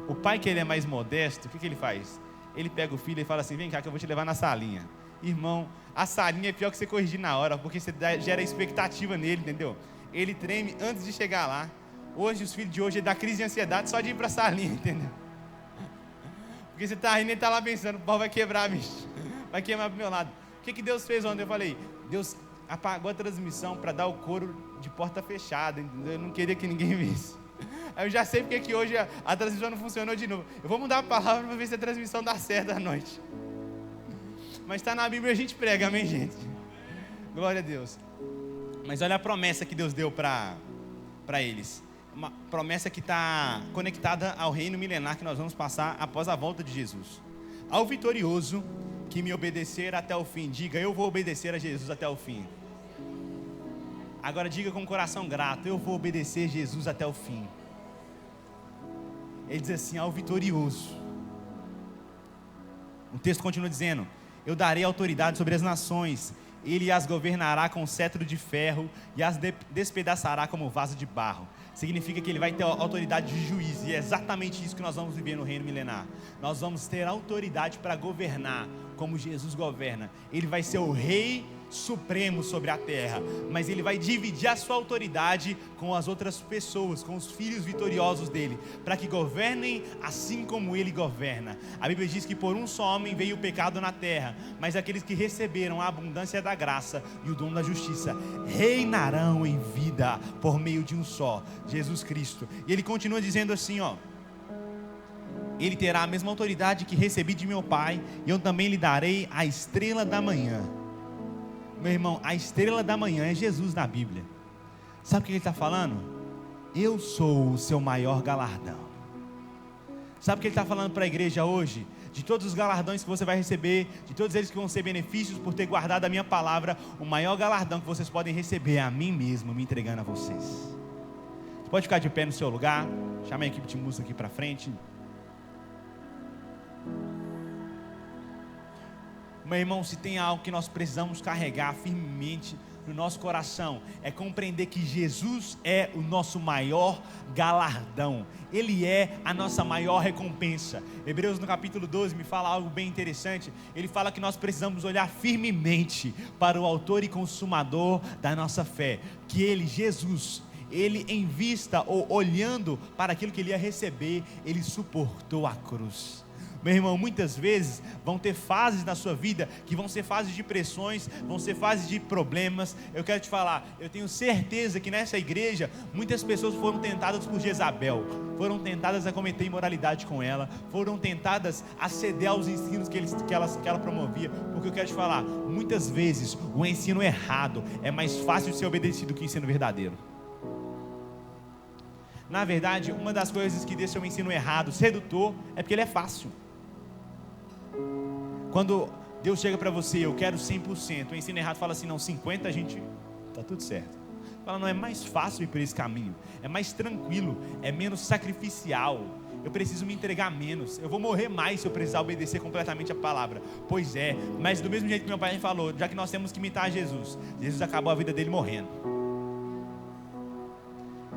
O pai que ele é mais modesto, o que ele faz? Ele pega o filho e fala assim: vem cá que eu vou te levar na salinha. Irmão, a salinha é pior que você corrigir na hora, porque você gera expectativa nele, entendeu? Ele treme antes de chegar lá. Hoje, os filhos de hoje, ele dá crise de ansiedade só de ir para a salinha, entendeu? Porque você está rindo e está lá pensando: o pau vai quebrar, bicho. Vai queimar pro meu lado. O que Deus fez ontem? Eu falei: Deus apagou a transmissão para dar o coro de porta fechada, entendeu? Eu não queria que ninguém visse. Aí eu já sei porque que hoje a transmissão não funcionou de novo. Eu vou mudar a palavra para ver se a transmissão dá certo à noite. Mas está na Bíblia, a gente prega, amém, gente? Glória a Deus. Mas olha a promessa que Deus deu para eles. Uma promessa que está conectada ao reino milenar que nós vamos passar após a volta de Jesus. Ao vitorioso que me obedecer até o fim. Diga: eu vou obedecer a Jesus até o fim. Agora diga com o coração grato: eu vou obedecer Jesus até o fim. Ele diz assim: ao vitorioso. O texto continua dizendo: eu darei autoridade sobre as nações, ele as governará com cetro de ferro e as despedaçará como vaso de barro. Significa que ele vai ter autoridade de juiz, e é exatamente isso que nós vamos viver no reino milenar. Nós vamos ter autoridade para governar como Jesus governa. Ele vai ser o rei supremo sobre a terra, mas ele vai dividir a sua autoridade com as outras pessoas, com os filhos vitoriosos dele, para que governem assim como ele governa. A Bíblia diz que por um só homem veio o pecado na terra, mas aqueles que receberam a abundância da graça e o dom da justiça reinarão em vida por meio de um só, Jesus Cristo. E ele continua dizendo assim, ó: ele terá a mesma autoridade que recebi de meu Pai, e eu também lhe darei a estrela da manhã. Meu irmão, a estrela da manhã é Jesus na Bíblia. Sabe o que ele está falando? Eu sou o seu maior galardão. Sabe o que ele está falando para a igreja hoje? De todos os galardões que você vai receber, de todos eles que vão ser benefícios por ter guardado a minha palavra, o maior galardão que vocês podem receber é a mim mesmo, me entregando a vocês. Você Pode ficar de pé no seu lugar. Chama a equipe de música aqui para frente. Meu irmão, se tem algo que nós precisamos carregar firmemente no nosso coração, é compreender que Jesus é o nosso maior galardão. Ele é a nossa maior recompensa. Hebreus no capítulo 12 me fala algo bem interessante. Ele fala que nós precisamos olhar firmemente para o autor e consumador da nossa fé, que ele, Jesus, ele em vista ou olhando para aquilo que ele ia receber, ele suportou a cruz. Meu irmão, muitas vezes vão ter fases na sua vida que vão ser fases de pressões, vão ser fases de problemas. Eu quero te falar, eu tenho certeza que nessa igreja muitas pessoas foram tentadas por Jezabel, foram tentadas a cometer imoralidade com ela, foram tentadas a ceder aos ensinos que ela promovia. Porque eu quero te falar, muitas vezes o ensino errado é mais fácil de ser obedecido que o ensino verdadeiro. Na verdade, uma das coisas que deixa o ensino errado sedutor é porque ele é fácil. Quando Deus chega para você, eu quero 100%, o ensino errado fala assim, não, 50% a gente, tá tudo certo. Fala, não, é mais fácil ir por esse caminho, é mais tranquilo, é menos sacrificial, eu preciso me entregar menos, eu vou morrer mais se eu precisar obedecer completamente a palavra. Pois é, mas do mesmo jeito que meu pai falou, já que nós temos que imitar Jesus, Jesus acabou a vida dele morrendo.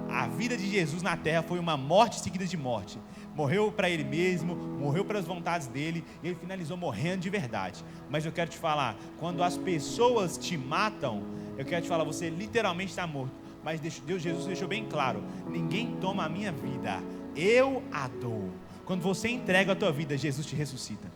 A vida de Jesus na terra foi uma morte seguida de morte. Morreu para ele mesmo, morreu para as vontades dele, e ele finalizou morrendo de verdade. Mas eu quero te falar, quando as pessoas te matam, eu quero te falar, você literalmente está morto. Mas Jesus deixou bem claro, ninguém toma a minha vida, eu a dou. Quando você entrega a tua vida, Jesus te ressuscita.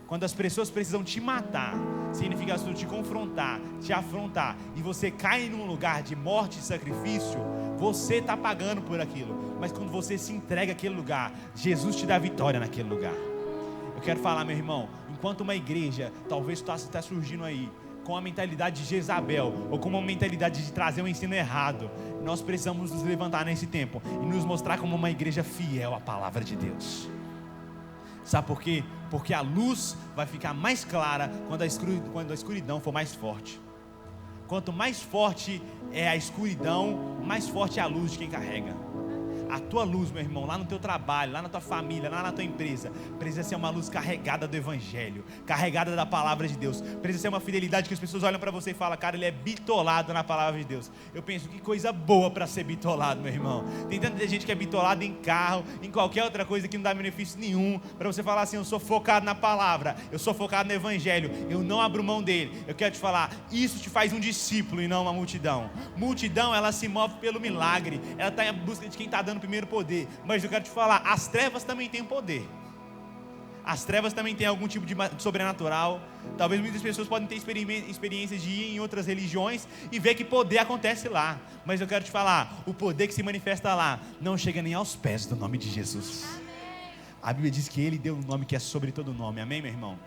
Quando as pessoas precisam te matar, significa te confrontar, te afrontar, e você cai num lugar de morte e sacrifício, você está pagando por aquilo. Mas quando você se entrega àquele lugar, Jesus te dá vitória naquele lugar. Eu quero falar, meu irmão, enquanto uma igreja talvez está surgindo aí com a mentalidade de Jezabel, ou com uma mentalidade de trazer um ensino errado, nós precisamos nos levantar nesse tempo e nos mostrar como uma igreja fiel à palavra de Deus. Sabe por quê? Porque a luz vai ficar mais clara quando a escuridão for mais forte. Quanto mais forte é a escuridão, mais forte é a luz de quem carrega. A tua luz, meu irmão, lá no teu trabalho, lá na tua família, lá na tua empresa, precisa ser uma luz carregada do Evangelho, carregada da palavra de Deus. Precisa ser uma fidelidade que as pessoas olham para você e falam, cara, ele é bitolado na palavra de Deus. Eu penso, que coisa boa para ser bitolado, meu irmão. Tem tanta gente que é bitolado em carro, em qualquer outra coisa que não dá benefício nenhum, para você falar assim, eu sou focado na palavra, eu sou focado no Evangelho, eu não abro mão dele. Eu quero te falar, isso te faz um discípulo e não uma multidão. Multidão, ela se move pelo milagre, ela está em busca de quem está dando primeiro poder, mas eu quero te falar, as trevas também têm poder. As trevas também têm algum tipo de sobrenatural. Talvez muitas pessoas podem ter experiências de ir em outras religiões e ver que poder acontece lá, mas eu quero te falar, o poder que se manifesta lá não chega nem aos pés do nome de Jesus. A Bíblia diz que Ele deu um nome que é sobre todo nome, amém, meu irmão?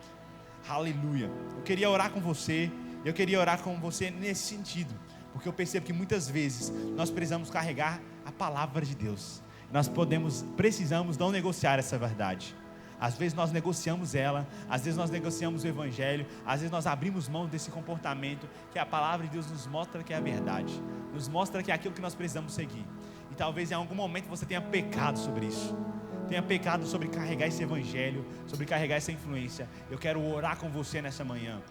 Aleluia. Eu queria orar com você, nesse sentido, porque eu percebo que muitas vezes nós precisamos carregar a palavra de Deus. Nós precisamos não negociar essa verdade. Às vezes nós negociamos ela, às vezes nós negociamos o Evangelho, às vezes nós abrimos mão desse comportamento que a palavra de Deus nos mostra que é a verdade, nos mostra que é aquilo que nós precisamos seguir. E talvez em algum momento você tenha pecado sobre isso, tenha pecado sobre carregar esse Evangelho, sobre carregar essa influência. Eu quero orar com você nessa manhã.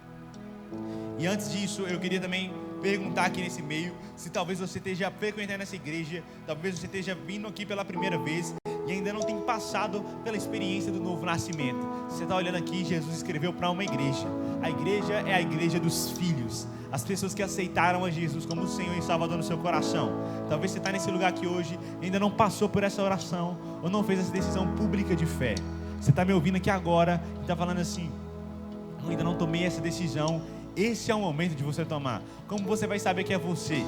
E antes disso, eu queria também perguntar aqui nesse meio, se talvez você esteja frequentando essa igreja, talvez você esteja vindo aqui pela primeira vez e ainda não tem passado pela experiência do novo nascimento. Você está olhando aqui, Jesus escreveu para uma igreja. A igreja é a igreja dos filhos, as pessoas que aceitaram a Jesus como o Senhor e Salvador no seu coração. Talvez você está nesse lugar aqui hoje e ainda não passou por essa oração, ou não fez essa decisão pública de fé. Você está me ouvindo aqui agora e está falando assim, eu ainda não tomei essa decisão. Esse é o momento de você tomar. Como você vai saber que é você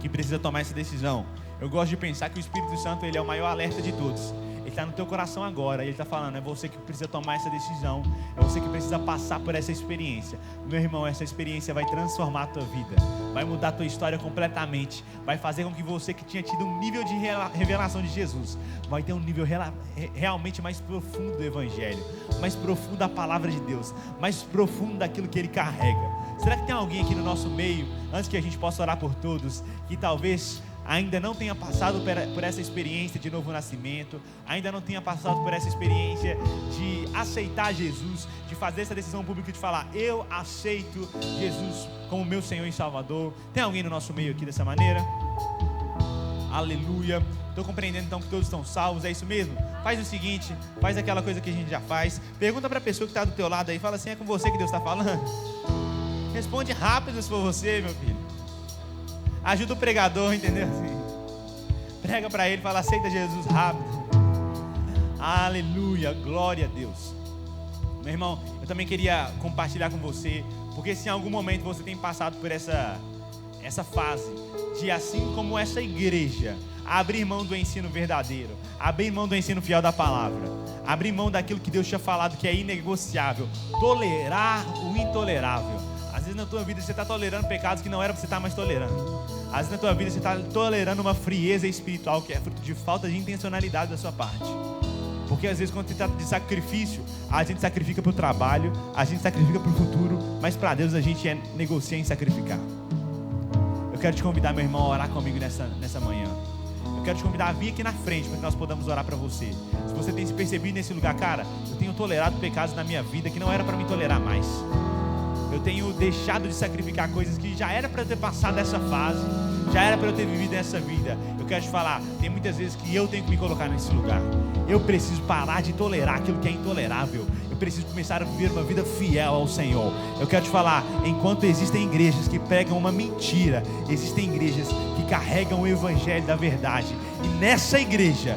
que precisa tomar essa decisão? Eu gosto de pensar que o Espírito Santo, ele é o maior alerta de todos. Ele está no teu coração agora, ele está falando, é você que precisa tomar essa decisão, é você que precisa passar por essa experiência. Meu irmão, essa experiência vai transformar a tua vida, vai mudar a tua história completamente, vai fazer com que você que tinha tido um nível de revelação de Jesus, vai ter um nível realmente mais profundo do Evangelho, mais profundo da palavra de Deus, mais profundo daquilo que Ele carrega. Será que tem alguém aqui no nosso meio, antes que a gente possa orar por todos, que talvez ainda não tenha passado por essa experiência de novo nascimento, ainda não tenha passado por essa experiência de aceitar Jesus, de fazer essa decisão pública de falar: eu aceito Jesus como meu Senhor e Salvador. Tem alguém no nosso meio aqui dessa maneira? Aleluia. Estou compreendendo então que todos estão salvos, é isso mesmo? Faz o seguinte, faz aquela coisa que a gente já faz, pergunta para a pessoa que está do teu lado aí, fala assim: é com você que Deus está falando? Responde rápido se for você, meu filho. Ajuda o pregador, entendeu? Assim, prega para ele, fala: aceita Jesus rápido. Aleluia, glória a Deus. Meu irmão, eu também queria compartilhar com você, porque se em algum momento você tem passado por essa fase de, assim como essa igreja, abrir mão do ensino verdadeiro, abrir mão do ensino fiel da palavra, abrir mão daquilo que Deus tinha falado que é inegociável, tolerar o intolerável. Às vezes na tua vida você está tolerando pecados que não era para você estar mais tolerando. Às vezes na tua vida você está tolerando uma frieza espiritual que é fruto de falta de intencionalidade da sua parte. Porque às vezes quando se trata de sacrifício, a gente sacrifica para o trabalho, a gente sacrifica para o futuro, mas para Deus a gente negocia em sacrificar. Eu quero te convidar, meu irmão, a orar comigo nessa manhã. Eu quero te convidar a vir aqui na frente para que nós podamos orar para você. Se você tem se percebido nesse lugar: cara, eu tenho tolerado pecados na minha vida que não era para me tolerar mais. Eu tenho deixado de sacrificar coisas que já era para eu ter passado essa fase, já era para eu ter vivido essa vida. Eu quero te falar, tem muitas vezes que eu tenho que me colocar nesse lugar. Eu preciso parar de tolerar aquilo que é intolerável. Eu preciso começar a viver uma vida fiel ao Senhor. Eu quero te falar, enquanto existem igrejas que pregam uma mentira, existem igrejas que carregam o evangelho da verdade. E nessa igreja,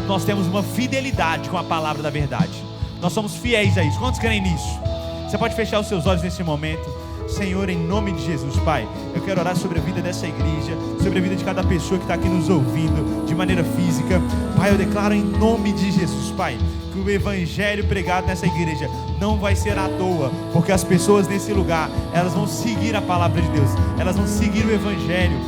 nós temos uma fidelidade com a palavra da verdade. Nós somos fiéis a isso. Quantos creem nisso? Você pode fechar os seus olhos nesse momento. Senhor, em nome de Jesus, Pai, eu quero orar sobre a vida dessa igreja, sobre a vida de cada pessoa que está aqui nos ouvindo de maneira física. Pai, eu declaro em nome de Jesus, Pai, que o evangelho pregado nessa igreja não vai ser à toa, porque as pessoas nesse lugar, elas vão seguir a palavra de Deus, elas vão seguir o evangelho,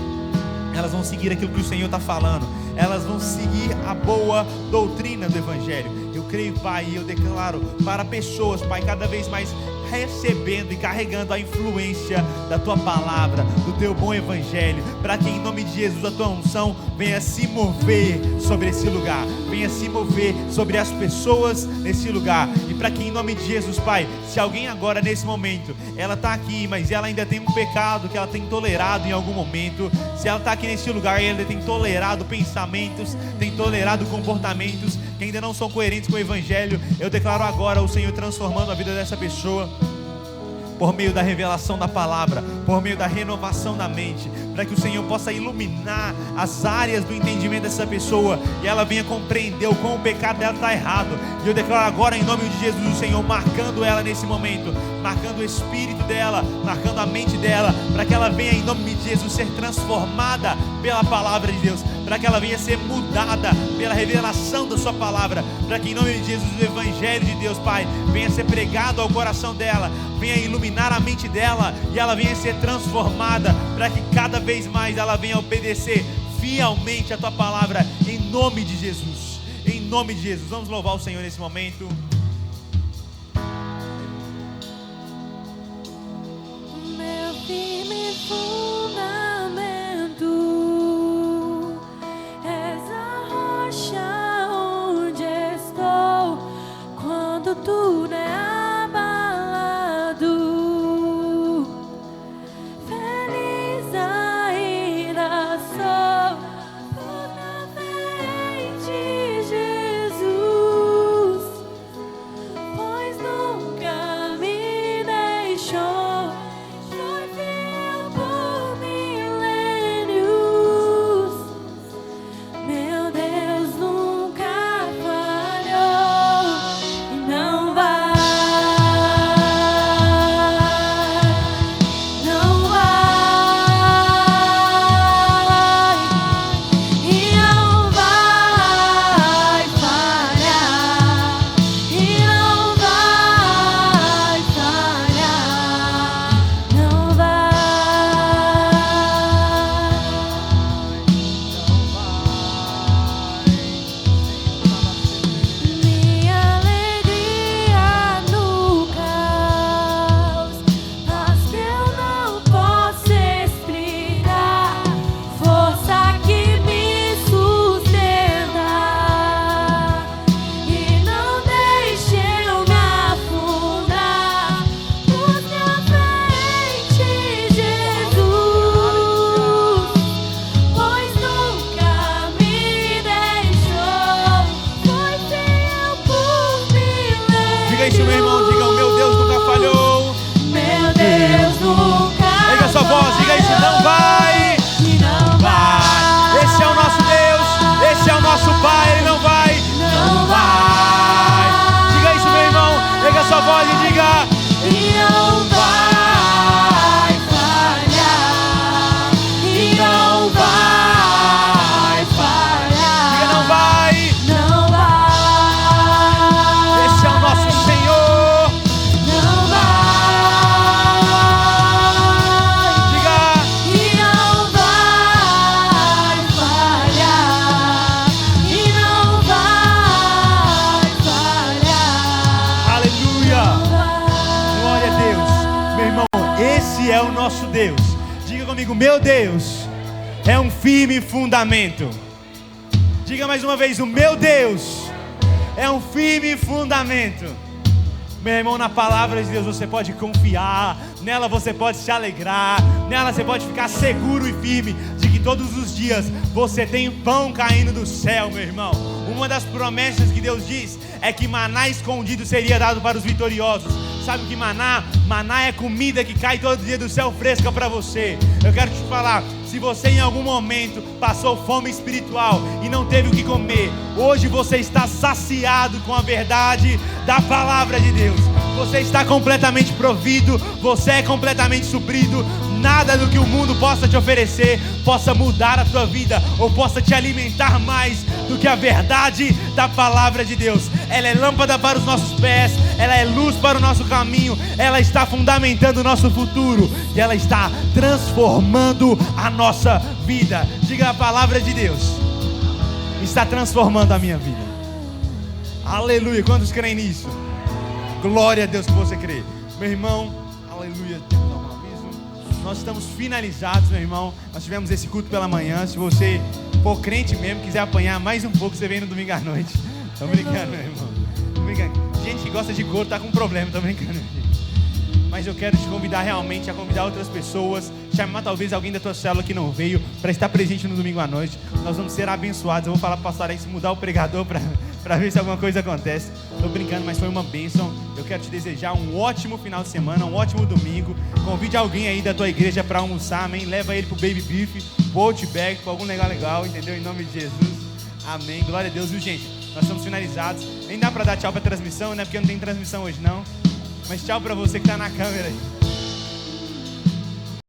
elas vão seguir aquilo que o Senhor está falando, elas vão seguir a boa doutrina do evangelho. Eu creio, Pai, e eu declaro para pessoas, Pai, cada vez mais recebendo e carregando a influência da Tua palavra, do Teu bom evangelho, para que em nome de Jesus a Tua unção venha se mover sobre esse lugar, venha se mover sobre as pessoas nesse lugar, e para que em nome de Jesus, Pai, se alguém agora nesse momento, ela está aqui, mas ela ainda tem um pecado que ela tem tolerado em algum momento, se ela está aqui nesse lugar e ela tem tolerado pensamentos, tem tolerado comportamentos que ainda não são coerentes com o evangelho, eu declaro agora o Senhor transformando a vida dessa pessoa, por meio da revelação da palavra, por meio da renovação da mente, para que o Senhor possa iluminar as áreas do entendimento dessa pessoa, e ela venha compreender o quão o pecado dela está errado. E eu declaro agora em nome de Jesus, o Senhor marcando ela nesse momento, marcando o espírito dela, marcando a mente dela, para que ela venha em nome de Jesus ser transformada pela palavra de Deus, para que ela venha ser mudada pela revelação da sua palavra, para que em nome de Jesus o evangelho de Deus, Pai, venha ser pregado ao coração dela, venha iluminar a mente dela, e ela venha ser transformada, para que cada vez mais ela venha obedecer fielmente a Tua palavra, em nome de Jesus, em nome de Jesus. Vamos louvar o Senhor nesse momento. Meu firme fundamento, és a rocha onde estou, quando tudo é abalado. Feliz ainda sou por na fé em Ti, Jesus, pois nunca me deixou. Foi fiel Diga comigo, meu Deus é um firme fundamento. Diga mais uma vez, o meu Deus é um firme fundamento. Meu irmão, na palavra de Deus você pode confiar, nela você pode se alegrar, nela você pode ficar seguro e firme de que todos os dias você tem pão caindo do céu, meu irmão. Uma das promessas que Deus diz é que maná escondido seria dado para os vitoriosos. Sabe o que maná? Maná é comida que cai todo dia do céu fresca para você. Eu quero te falar, se você em algum momento passou fome espiritual e não teve o que comer, hoje você está saciado com a verdade da palavra de Deus. Você está completamente provido, você é completamente suprido. Nada do que o mundo possa te oferecer possa mudar a tua vida ou possa te alimentar mais do que a verdade da palavra de Deus. Ela é lâmpada para os nossos pés, ela é luz para o nosso caminho, ela está fundamentando o nosso futuro e ela está transformando a nossa vida. Diga, a palavra de Deus está transformando a minha vida. Aleluia, quantos creem nisso? Glória a Deus que você crê. Meu irmão, aleluia. Nós estamos finalizados, meu irmão. Nós tivemos esse culto pela manhã. Se você for crente mesmo, quiser apanhar mais um pouco, você vem no domingo à noite. Tô brincando, meu irmão. Tô brincando. Gente que gosta de couro tá com problema, tô brincando, gente. Mas eu quero te convidar realmente a convidar outras pessoas, chamar talvez alguém da tua célula que não veio para estar presente no domingo à noite. Nós vamos ser abençoados. Eu vou falar para o pastor Alex mudar o pregador para ver se alguma coisa acontece. Estou brincando, mas foi uma bênção. Eu quero te desejar um ótimo final de semana, um ótimo domingo. Convide alguém aí da tua igreja para almoçar, amém? Leva ele pro Baby Beef, pro Outback, para algum lugar legal, entendeu? Em nome de Jesus, amém. Glória a Deus, viu, gente? Nós estamos finalizados. Nem dá para dar tchau para transmissão, né? Porque não tem transmissão hoje, não. Mas tchau para você que está na câmera aí.